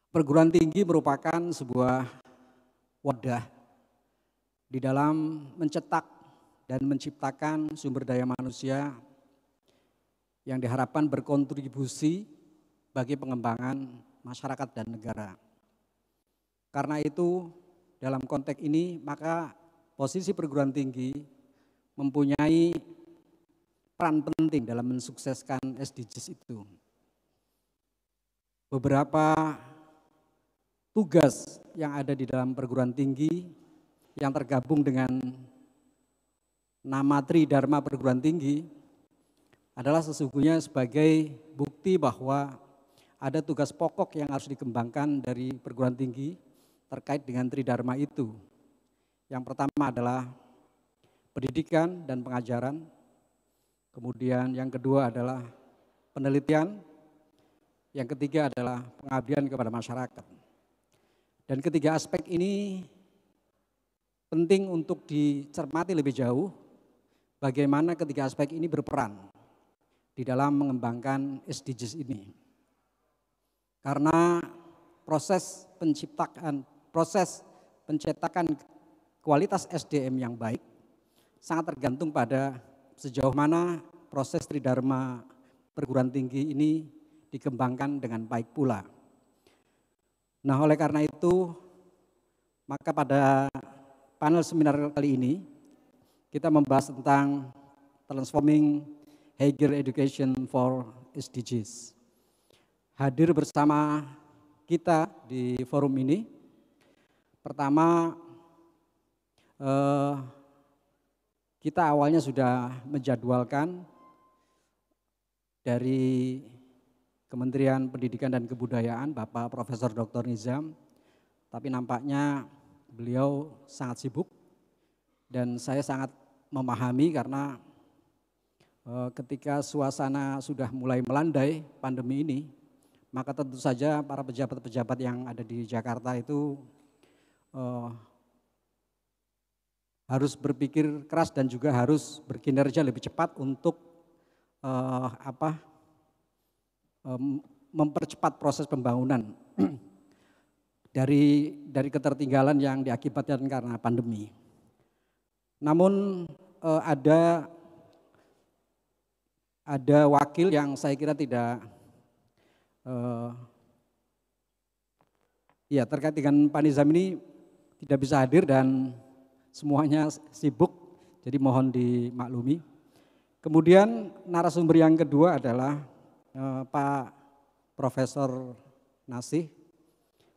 Perguruan tinggi merupakan sebuah wadah di dalam mencetak dan menciptakan sumber daya manusia yang diharapkan berkontribusi bagi pengembangan masyarakat dan negara. Karena itu dalam konteks ini maka posisi perguruan tinggi mempunyai peran penting dalam mensukseskan SDGs itu. Beberapa tugas yang ada di dalam perguruan tinggi yang tergabung dengan nama Tridharma perguruan tinggi adalah sesungguhnya sebagai bukti bahwa ada tugas pokok yang harus dikembangkan dari perguruan tinggi terkait dengan Tridharma itu. Yang pertama adalah pendidikan dan pengajaran, kemudian yang kedua adalah penelitian, yang ketiga adalah pengabdian kepada masyarakat. Dan ketiga aspek ini penting untuk dicermati lebih jauh bagaimana ketiga aspek ini berperan di dalam mengembangkan SDGs ini. Karena proses pencetakan kualitas SDM yang baik sangat tergantung pada sejauh mana proses Tridharma perguruan tinggi ini dikembangkan dengan baik pula. Nah, oleh karena itu, maka pada panel seminar kali ini, kita membahas tentang Transforming Higher Education for SDGs. Hadir bersama kita di forum ini, pertama, kita awalnya sudah menjadwalkan dari Kementerian Pendidikan dan Kebudayaan, Bapak Profesor Dr. Nizam, tapi nampaknya beliau sangat sibuk dan saya sangat memahami karena ketika suasana sudah mulai melandai pandemi ini, maka tentu saja para pejabat-pejabat yang ada di Jakarta itu harus berpikir keras dan juga harus berkinerja lebih cepat untuk mempercepat proses pembangunan dari ketertinggalan yang diakibatkan karena pandemi. Namun ada wakil yang saya kira tidak terkait dengan Pak Nizam ini tidak bisa hadir dan semuanya sibuk, jadi mohon dimaklumi. Kemudian narasumber yang kedua adalah Pak Profesor Nasih,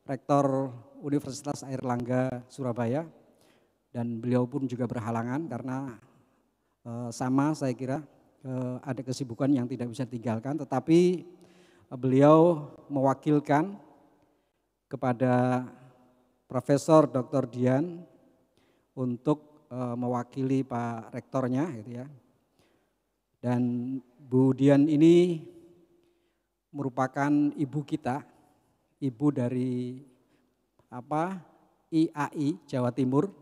Rektor Universitas Airlangga Surabaya, dan beliau pun juga berhalangan karena sama saya kira ada kesibukan yang tidak bisa ditinggalkan, tetapi beliau mewakilkan kepada Profesor Dr. Dian untuk mewakili Pak Rektornya, gitu ya. Dan Bu Dian ini merupakan ibu kita, ibu dari IAI Jawa Timur,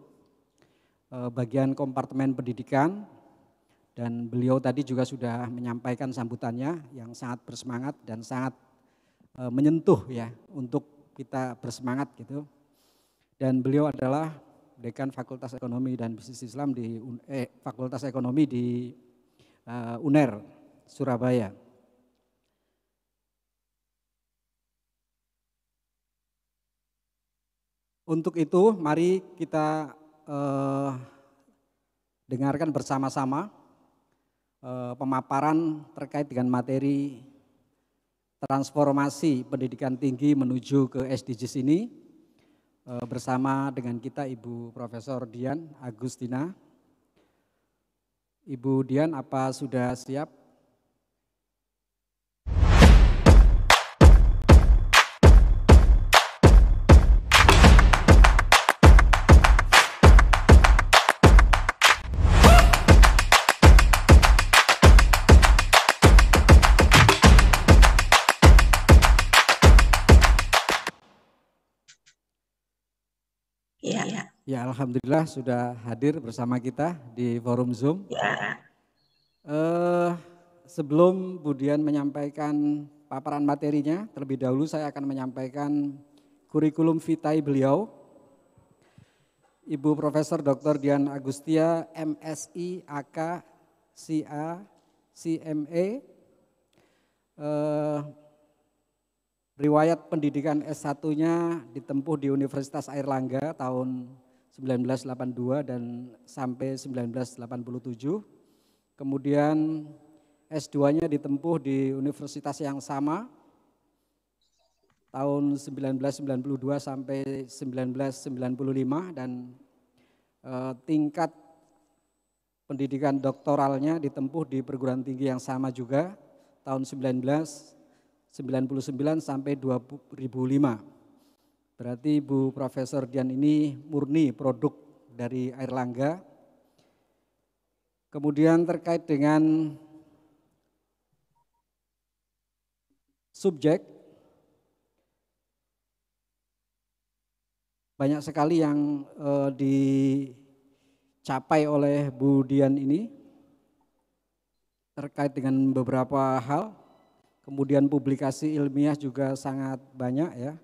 bagian kompartemen pendidikan, dan beliau tadi juga sudah menyampaikan sambutannya yang sangat bersemangat dan sangat menyentuh ya untuk kita bersemangat gitu. Dan beliau adalah Dekan Fakultas Ekonomi dan Bisnis Islam di Fakultas Ekonomi di UNER Surabaya. Untuk itu mari kita dengarkan bersama-sama pemaparan terkait dengan materi transformasi pendidikan tinggi menuju ke SDGs ini bersama dengan kita Ibu Profesor Dian Agustina. Ibu Dian, apa sudah siap? Alhamdulillah sudah hadir bersama kita di forum Zoom. Ya. Sebelum Bu Dian menyampaikan paparan materinya, terlebih dahulu saya akan menyampaikan kurikulum vitae beliau. Ibu Profesor Dr. Dian Agustia, MSI, AK, CA, CMA, riwayat pendidikan S1-nya ditempuh di Universitas Airlangga tahun 1982 dan sampai 1987. Kemudian S2-nya ditempuh di universitas yang sama tahun 1992 sampai 1995 dan tingkat pendidikan doktoralnya ditempuh di perguruan tinggi yang sama juga tahun 1999 sampai 2005. Berarti Bu Profesor Dian ini murni produk dari Airlangga. Kemudian terkait dengan subjek, banyak sekali yang dicapai oleh Bu Dian ini terkait dengan beberapa hal. Kemudian publikasi ilmiah juga sangat banyak ya.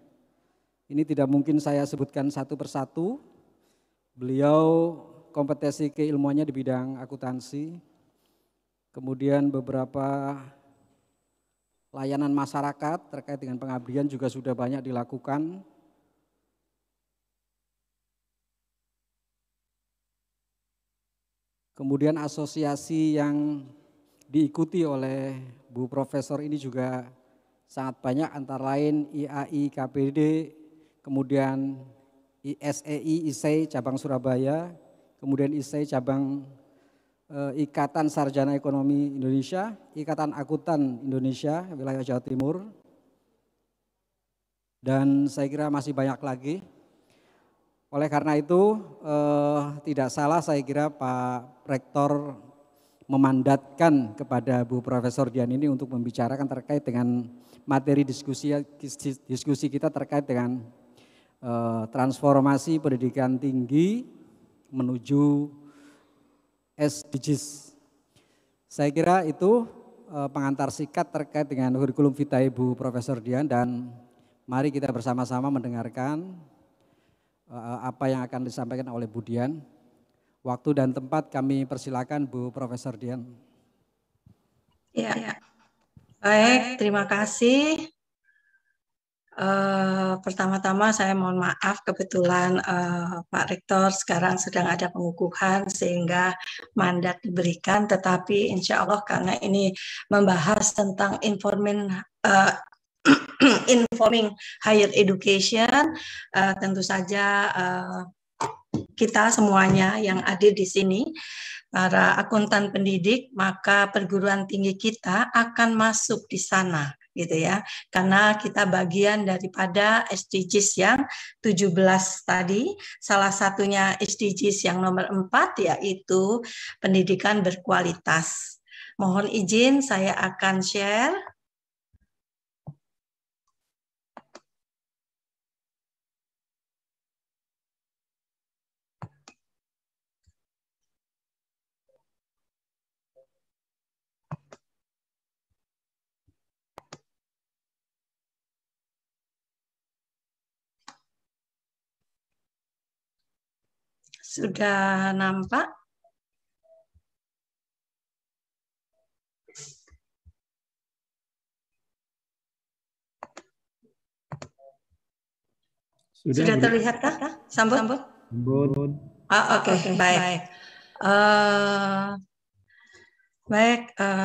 Ini tidak mungkin saya sebutkan satu persatu. Beliau kompetensi keilmuannya di bidang akuntansi. Kemudian beberapa layanan masyarakat terkait dengan pengabdian juga sudah banyak dilakukan. Kemudian asosiasi yang diikuti oleh Bu Profesor ini juga sangat banyak, antara lain IAI KPD, kemudian ISEI ISEI cabang Surabaya, kemudian ISEI cabang Ikatan Sarjana Ekonomi Indonesia, Ikatan Akuntan Indonesia wilayah Jawa Timur, dan saya kira masih banyak lagi. Oleh karena itu tidak salah saya kira Pak Rektor memandatkan kepada Bu Profesor Dian ini untuk membicarakan terkait dengan materi diskusi kita terkait dengan transformasi pendidikan tinggi menuju SDGs. Saya kira itu pengantar singkat terkait dengan kurikulum vitae Bu Profesor Dian, dan mari kita bersama-sama mendengarkan apa yang akan disampaikan oleh Bu Dian. Waktu dan tempat kami persilakan Bu Profesor Dian. Ya. Baik, terima kasih. Pertama-tama saya mohon maaf, kebetulan Pak Rektor sekarang sedang ada pengukuhan sehingga mandat diberikan, tetapi insya Allah karena ini membahas tentang informing higher education, tentu saja kita semuanya yang hadir di sini, para akuntan pendidik, maka perguruan tinggi kita akan masuk di sana, gitu ya. Karena kita bagian daripada SDGs yang 17 tadi, salah satunya SDGs yang nomor 4 yaitu pendidikan berkualitas. Mohon izin saya akan share. Sudah nampak? Sudah terlihat kah? Sambut? Oke, baik.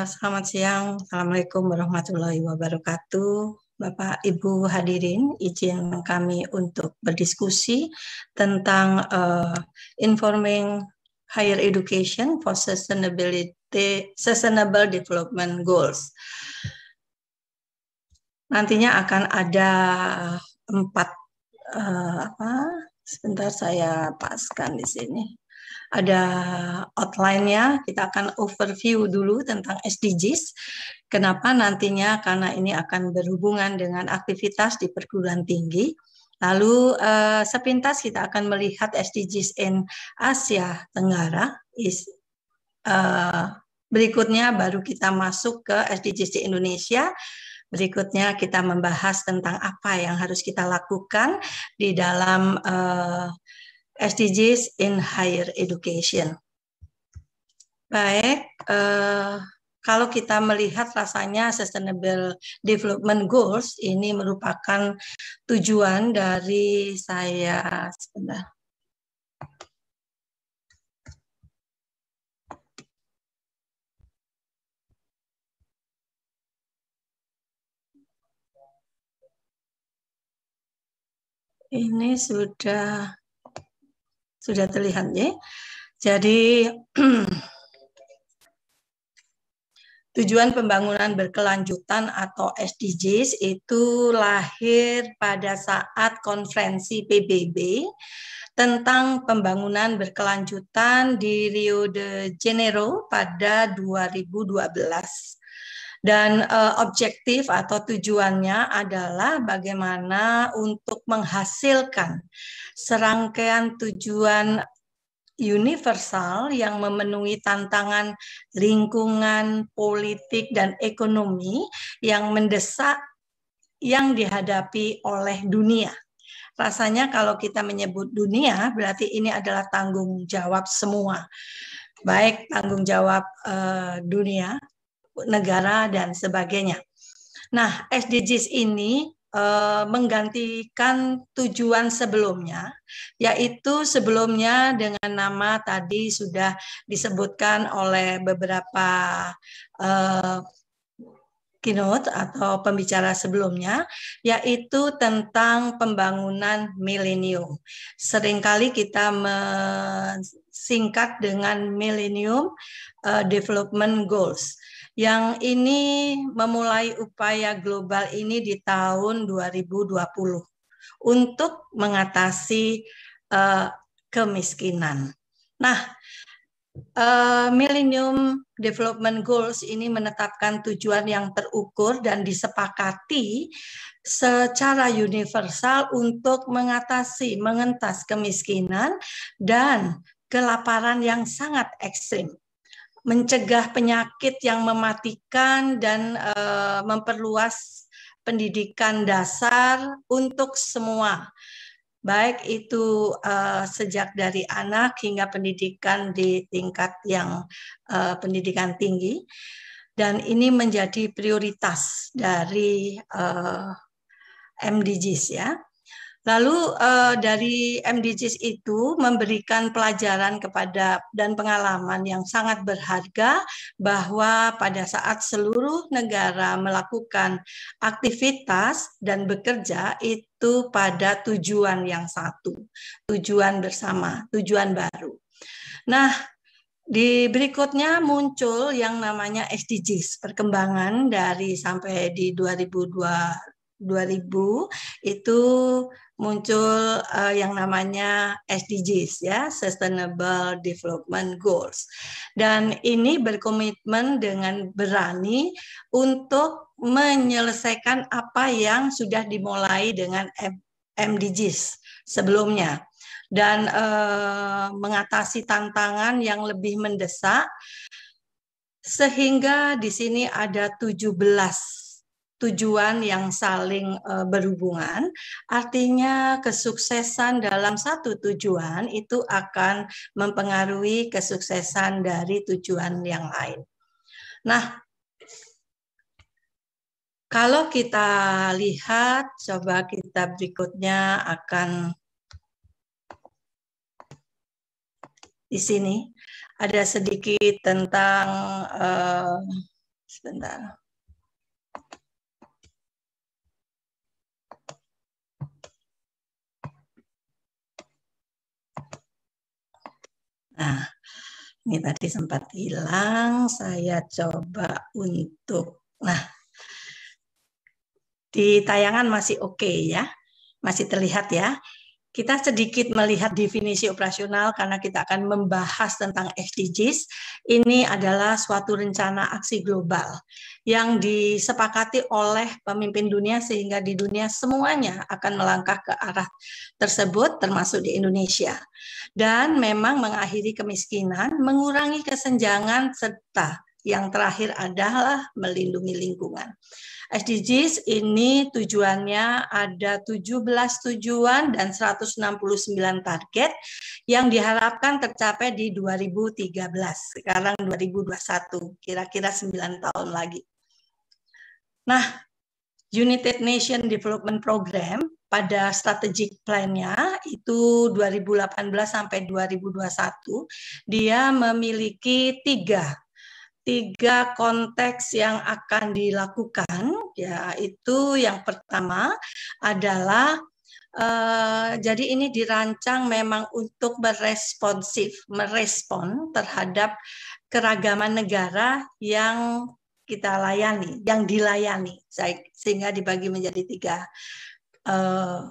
Selamat siang. Assalamualaikum warahmatullahi wabarakatuh. Bapak Ibu hadirin, izin kami untuk berdiskusi tentang informing higher education for sustainable development goals. Nantinya akan ada 4 sebentar saya paskan di sini. Ada outline-nya, kita akan overview dulu tentang SDGs. Kenapa nantinya? Karena ini akan berhubungan dengan aktivitas di perguruan tinggi. Lalu sepintas kita akan melihat SDGs in Asia Tenggara. Berikutnya baru kita masuk ke SDGs di Indonesia. Berikutnya kita membahas tentang apa yang harus kita lakukan di dalam SDGs in Higher Education. Baik, kalau kita melihat rasanya Sustainable Development Goals ini merupakan tujuan dari saya sebentar. Ini sudah terlihat ya. Jadi tujuan pembangunan berkelanjutan atau SDGs itu lahir pada saat konferensi PBB tentang pembangunan berkelanjutan di Rio de Janeiro pada 2012. Dan objektif atau tujuannya adalah bagaimana untuk menghasilkan serangkaian tujuan universal yang memenuhi tantangan lingkungan, politik, dan ekonomi yang mendesak yang dihadapi oleh dunia. Rasanya kalau kita menyebut dunia, berarti ini adalah tanggung jawab semua. Baik tanggung jawab dunia, negara, dan sebagainya. Nah, SDGs ini menggantikan tujuan sebelumnya, yaitu sebelumnya dengan nama tadi sudah disebutkan oleh beberapa keynote atau pembicara sebelumnya, yaitu tentang pembangunan milenium. Seringkali kita singkat dengan Millennium Development Goals. Yang ini memulai upaya global ini di tahun 2020 untuk mengatasi kemiskinan. Nah, Millennium Development Goals ini menetapkan tujuan yang terukur dan disepakati secara universal untuk mengentas kemiskinan dan kelaparan yang sangat ekstrim, mencegah penyakit yang mematikan, dan memperluas pendidikan dasar untuk semua, baik itu sejak dari anak hingga pendidikan di tingkat yang pendidikan tinggi. Dan ini menjadi prioritas dari MDGs ya. Lalu dari MDGs itu memberikan pelajaran kepada dan pengalaman yang sangat berharga bahwa pada saat seluruh negara melakukan aktivitas dan bekerja itu pada tujuan yang satu, tujuan bersama, tujuan baru. Nah, di berikutnya muncul yang namanya SDGs, perkembangan dari sampai di 2000 itu muncul yang namanya SDGs ya, Sustainable Development Goals. Dan ini berkomitmen dengan berani untuk menyelesaikan apa yang sudah dimulai dengan MDGs sebelumnya dan mengatasi tantangan yang lebih mendesak, sehingga di sini ada 17 tujuan yang saling berhubungan. Artinya kesuksesan dalam satu tujuan itu akan mempengaruhi kesuksesan dari tujuan yang lain. Nah, kalau kita lihat, coba kita berikutnya akan di sini ada sedikit tentang sebentar. Nah, ini tadi sempat hilang, saya coba untuk, nah, di tayangan masih oke ya, masih terlihat ya. Kita sedikit melihat definisi operasional karena kita akan membahas tentang SDGs. Ini adalah suatu rencana aksi global yang disepakati oleh pemimpin dunia sehingga di dunia semuanya akan melangkah ke arah tersebut termasuk di Indonesia. Dan memang mengakhiri kemiskinan, mengurangi kesenjangan, serta yang terakhir adalah melindungi lingkungan. SDGs ini tujuannya ada 17 tujuan dan 169 target yang diharapkan tercapai di 2013. Sekarang 2021, kira-kira 9 tahun lagi. Nah, United Nations Development Program pada strategic plan-nya itu 2018 sampai 2021, dia memiliki tiga konteks yang akan dilakukan, yaitu yang pertama adalah jadi ini dirancang memang untuk merespon terhadap keragaman negara yang kita layani, yang dilayani, sehingga dibagi menjadi tiga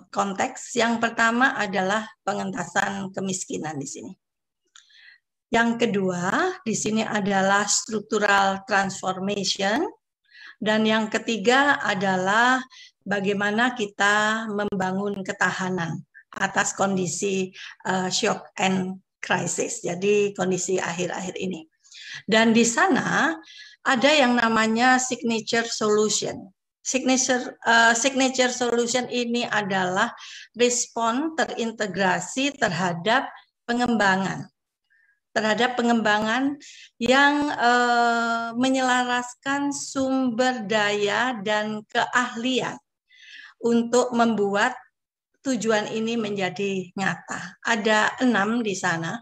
konteks. Yang pertama adalah pengentasan kemiskinan di sini. Yang kedua, di sini adalah structural transformation. Dan yang ketiga adalah bagaimana kita membangun ketahanan atas kondisi shock and crisis. Jadi kondisi akhir-akhir ini. Dan di sana ada yang namanya signature solution. Signature solution ini adalah respon terintegrasi terhadap pengembangan yang menyelaraskan sumber daya dan keahlian untuk membuat tujuan ini menjadi nyata. Ada 6 di sana,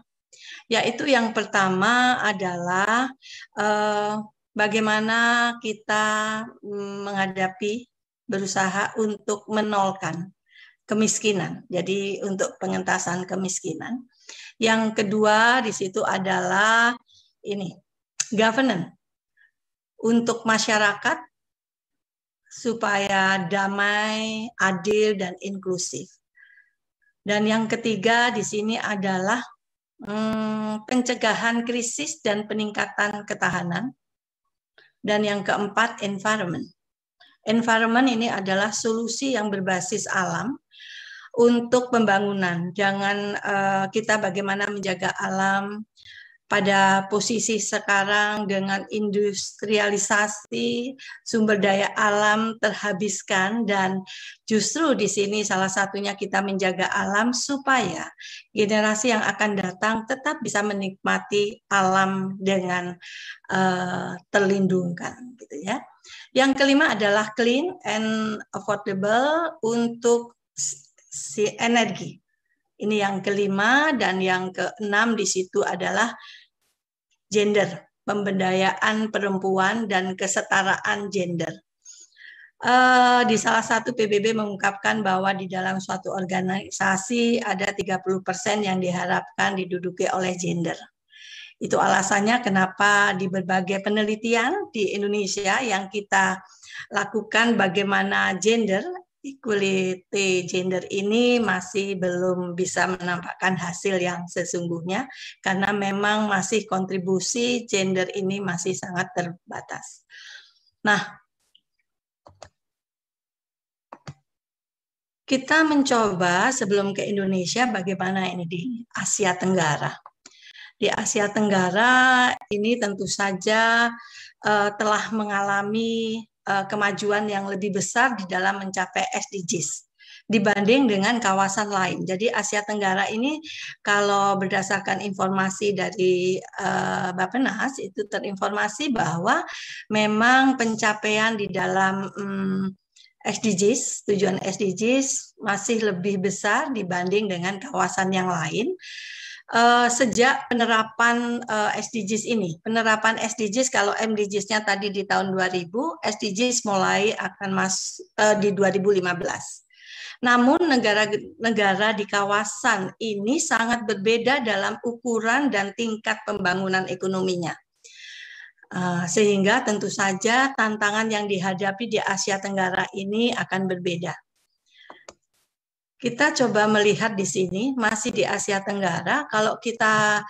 yaitu yang pertama adalah bagaimana kita berusaha untuk menolkan kemiskinan, jadi untuk pengentasan kemiskinan. Yang kedua di situ adalah ini, governance untuk masyarakat supaya damai, adil, dan inklusif. Dan yang ketiga di sini adalah pencegahan krisis dan peningkatan ketahanan. Dan yang keempat, environment. Environment ini adalah solusi yang berbasis alam untuk pembangunan. Jangan kita bagaimana menjaga alam pada posisi sekarang dengan industrialisasi, sumber daya alam terhabiskan, dan justru di sini salah satunya kita menjaga alam supaya generasi yang akan datang tetap bisa menikmati alam dengan terlindungkan, gitu ya. Yang kelima adalah clean and affordable untuk energi. Ini yang kelima, dan yang keenam di situ adalah gender, pemberdayaan perempuan dan kesetaraan gender. Di salah satu PBB mengungkapkan bahwa di dalam suatu organisasi ada 30% yang diharapkan diduduki oleh gender. Itu alasannya kenapa di berbagai penelitian di Indonesia yang kita lakukan bagaimana gender, equality gender ini masih belum bisa menampakkan hasil yang sesungguhnya karena memang masih kontribusi gender ini masih sangat terbatas. Nah, kita mencoba sebelum ke Indonesia bagaimana ini di Asia Tenggara. Di Asia Tenggara ini tentu saja telah mengalami kemajuan yang lebih besar di dalam mencapai SDGs dibanding dengan kawasan lain. Jadi Asia Tenggara ini kalau berdasarkan informasi dari Bappenas itu terinformasi bahwa memang pencapaian di dalam SDGs, tujuan SDGs masih lebih besar dibanding dengan kawasan yang lain. Sejak penerapan SDGs ini. Penerapan SDGs, kalau MDGs-nya tadi di tahun 2000, SDGs mulai akan masuk di 2015. Namun negara-negara di kawasan ini sangat berbeda dalam ukuran dan tingkat pembangunan ekonominya. Sehingga tentu saja tantangan yang dihadapi di Asia Tenggara ini akan berbeda. kita coba melihat di sini, masih di Asia Tenggara, kalau kita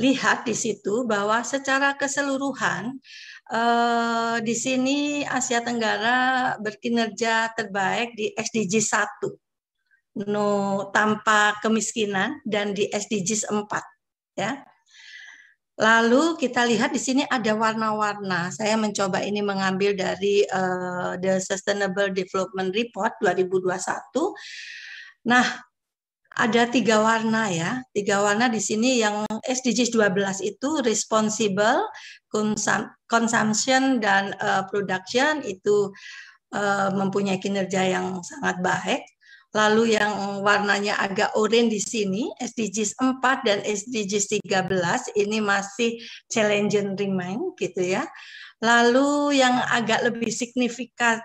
lihat di situ bahwa secara keseluruhan di sini Asia Tenggara berkinerja terbaik di SDGs 1, tanpa kemiskinan, dan di SDGs 4, ya. Lalu kita lihat di sini ada warna-warna. Saya mencoba ini mengambil dari The Sustainable Development Report 2021. Nah, ada 3 warna ya. 3 warna di sini. Yang SDGs 12 itu responsible, consumption, dan production, itu mempunyai kinerja yang sangat baik. Lalu yang warnanya agak oranye di sini, SDGs 4 dan SDGs 13, ini masih challenge and remain gitu ya. Lalu yang agak lebih signifikan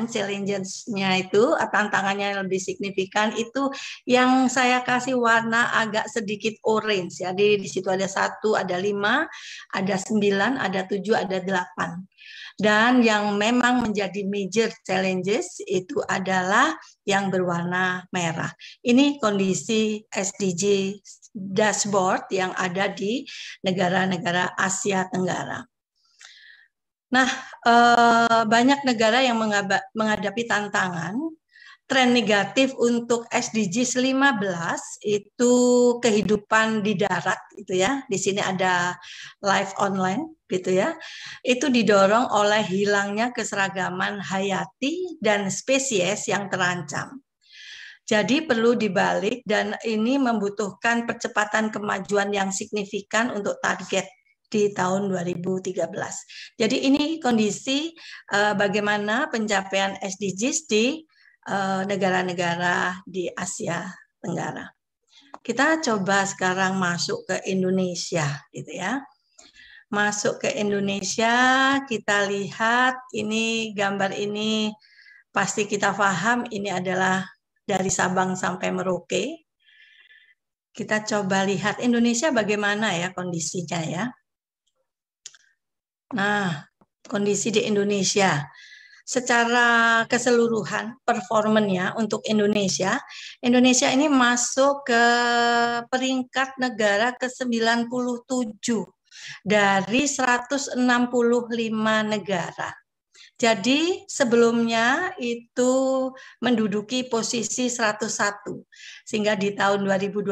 challenge-nya itu, tantangannya lebih signifikan, itu yang saya kasih warna agak sedikit orange. Jadi di situ ada 1, ada 5, ada 9, ada 7, ada 8. Dan yang memang menjadi major challenges itu adalah yang berwarna merah. Ini kondisi SDG dashboard yang ada di negara-negara Asia Tenggara. Nah, banyak negara yang menghadapi tantangan. Tren negatif untuk SDGs 15 itu kehidupan di darat gitu ya. Di sini ada live online gitu ya. Itu didorong oleh hilangnya keseragaman hayati dan spesies yang terancam. Jadi perlu dibalik, dan ini membutuhkan percepatan kemajuan yang signifikan untuk target di tahun 2013. Jadi ini kondisi bagaimana pencapaian SDGs di negara-negara di Asia Tenggara. Kita coba sekarang masuk ke Indonesia, gitu ya. Masuk ke Indonesia, kita lihat ini gambar ini pasti kita paham, ini adalah dari Sabang sampai Merauke. Kita coba lihat Indonesia bagaimana ya kondisinya ya. Nah, kondisi di Indonesia. Secara keseluruhan performanya untuk Indonesia ini masuk ke peringkat negara ke-97 dari 165 negara. Jadi sebelumnya itu menduduki posisi 101, sehingga di tahun 2021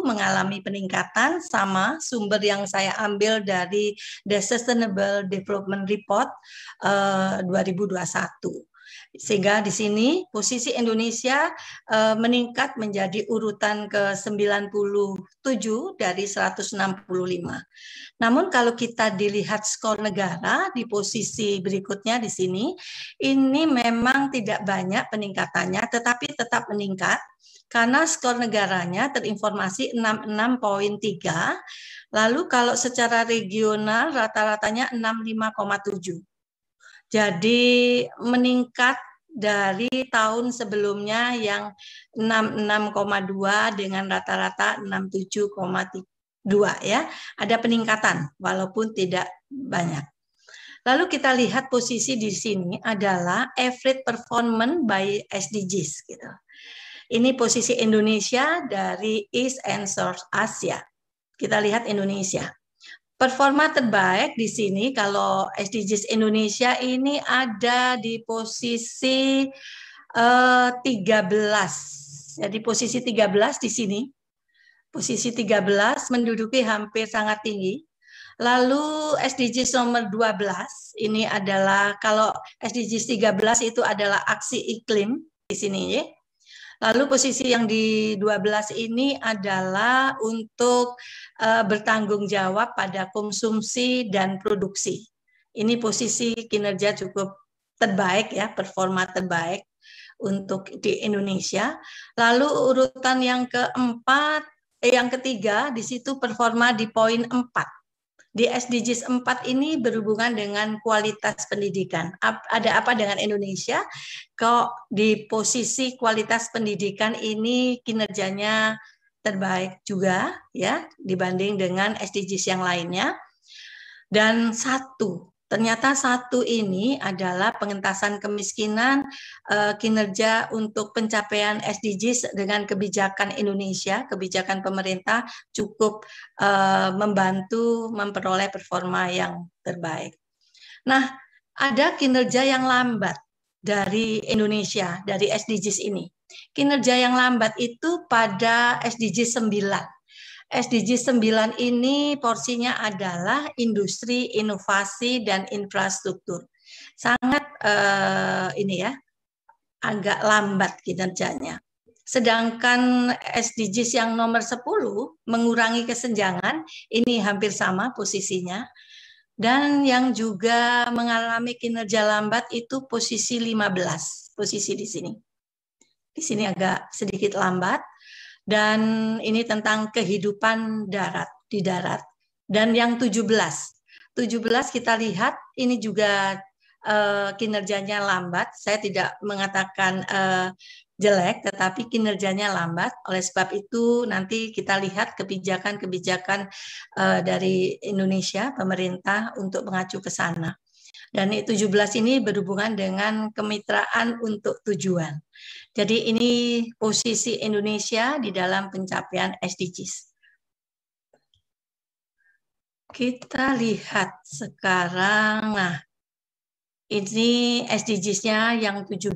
mengalami peningkatan, sama sumber yang saya ambil dari The Sustainable Development Report 2021. Sehingga di sini posisi Indonesia meningkat menjadi urutan ke-97 dari 165. Namun kalau kita dilihat skor negara di posisi berikutnya di sini, ini memang tidak banyak peningkatannya, tetapi tetap meningkat karena skor negaranya terinformasi 66.3. Lalu kalau secara regional rata-ratanya 65,7. Jadi meningkat dari tahun sebelumnya yang 66,2 dengan rata-rata 67,2 ya. Ada peningkatan walaupun tidak banyak. Lalu kita lihat posisi di sini adalah average performance by SDGs gitu. Ini posisi Indonesia dari East and South Asia. Kita lihat Indonesia. Performa terbaik di sini kalau SDGs Indonesia ini ada di posisi 13. Jadi posisi 13 di sini. Posisi 13 menduduki hampir sangat tinggi. Lalu SDGs nomor 12 ini adalah, kalau SDGs 13 itu adalah aksi iklim di sini ya. Lalu posisi yang di 12 ini adalah untuk bertanggung jawab pada konsumsi dan produksi. Ini posisi kinerja cukup terbaik ya, performa terbaik untuk di Indonesia. Lalu urutan yang ketiga di situ performa di poin 4. Di SDGs 4 ini berhubungan dengan kualitas pendidikan. Ada apa dengan Indonesia? Kok di posisi kualitas pendidikan ini kinerjanya terbaik juga ya dibanding dengan SDGs yang lainnya. Dan satu Ternyata satu ini adalah pengentasan kemiskinan, kinerja untuk pencapaian SDGs dengan kebijakan Indonesia, kebijakan pemerintah cukup membantu memperoleh performa yang terbaik. Nah, ada kinerja yang lambat dari Indonesia, dari SDGs ini. Kinerja yang lambat itu pada SDGs 9. SDG 9 ini porsinya adalah industri, inovasi, dan infrastruktur. Sangat ini ya, agak lambat kinerjanya. Sedangkan SDGs yang nomor 10, mengurangi kesenjangan, ini hampir sama posisinya. Dan yang juga mengalami kinerja lambat itu posisi 15, posisi di sini. Di sini agak sedikit lambat. Dan ini tentang kehidupan darat, di darat. Dan yang 17 kita lihat ini juga kinerjanya lambat. Saya tidak mengatakan jelek, tetapi kinerjanya lambat. Oleh sebab itu nanti kita lihat kebijakan-kebijakan dari Indonesia, pemerintah untuk mengacu ke sana. Dan 17 ini berhubungan dengan kemitraan untuk tujuan. Jadi ini posisi Indonesia di dalam pencapaian SDGs. Kita lihat sekarang, nah ini SDGs-nya yang 17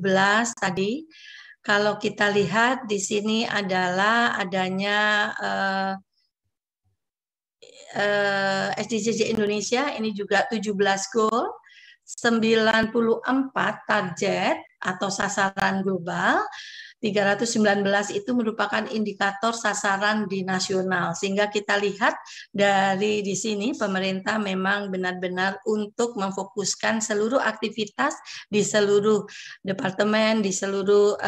tadi. Kalau kita lihat di sini adalah adanya SDGs Indonesia, ini juga 17 goal, 94 target atau sasaran global, 319 itu merupakan indikator sasaran di nasional. Sehingga kita lihat dari di sini pemerintah memang benar-benar untuk memfokuskan seluruh aktivitas di seluruh departemen, di seluruh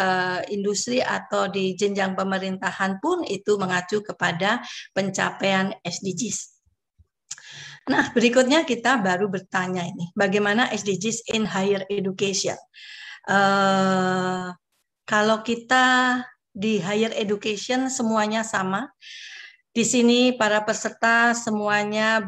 industri atau di jenjang pemerintahan pun itu mengacu kepada pencapaian SDGs. Nah, berikutnya kita baru bertanya ini, bagaimana SDGs in higher education? Kalau kita di higher education semuanya sama. Di sini para peserta semuanya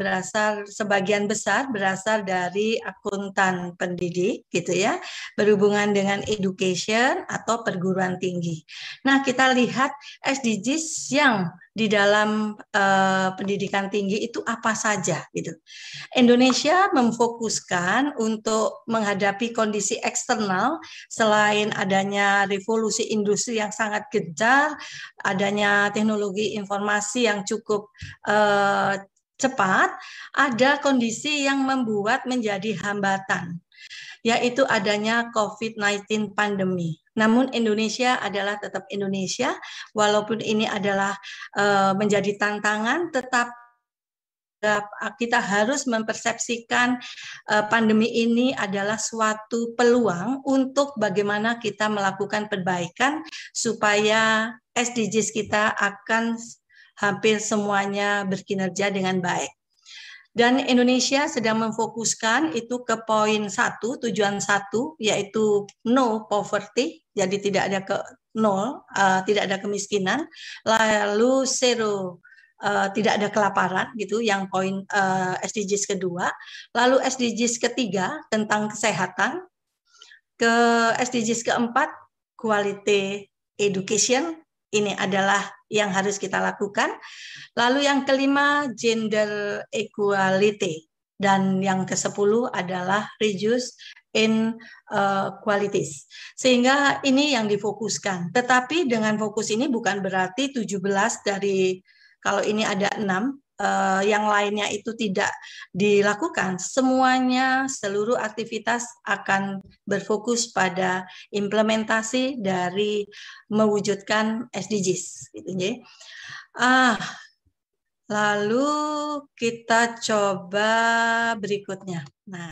sebagian besar berasal dari akuntan pendidik gitu ya, berhubungan dengan education atau perguruan tinggi. Nah, kita lihat SDGs yang di dalam pendidikan tinggi itu apa saja gitu. Indonesia memfokuskan untuk menghadapi kondisi eksternal selain adanya revolusi industri yang sangat gencar, adanya teknologi informasi yang cukup cepat, ada kondisi yang membuat menjadi hambatan, yaitu adanya COVID-19 pandemi. Namun Indonesia adalah tetap Indonesia, walaupun ini adalah menjadi tantangan, tetap kita harus mempersepsikan pandemi ini adalah suatu peluang untuk bagaimana kita melakukan perbaikan supaya SDGs kita akan hampir semuanya berkinerja dengan baik. Dan Indonesia sedang memfokuskan itu ke poin 1, tujuan 1, yaitu no poverty, jadi tidak ada tidak ada kemiskinan, lalu zero, tidak ada kelaparan gitu, yang poin SDGs kedua. Lalu SDGs ketiga tentang kesehatan, ke SDGs keempat quality education, ini adalah yang harus kita lakukan. Lalu yang kelima gender equality, dan yang ke-10 adalah reduce inequalities. Sehingga ini yang difokuskan. Tetapi dengan fokus ini bukan berarti 17 dari, kalau ini ada 6, yang lainnya itu tidak dilakukan. Semuanya, seluruh aktivitas akan berfokus pada implementasi dari mewujudkan SDGs. Gitu, ya. Lalu kita coba berikutnya. Nah,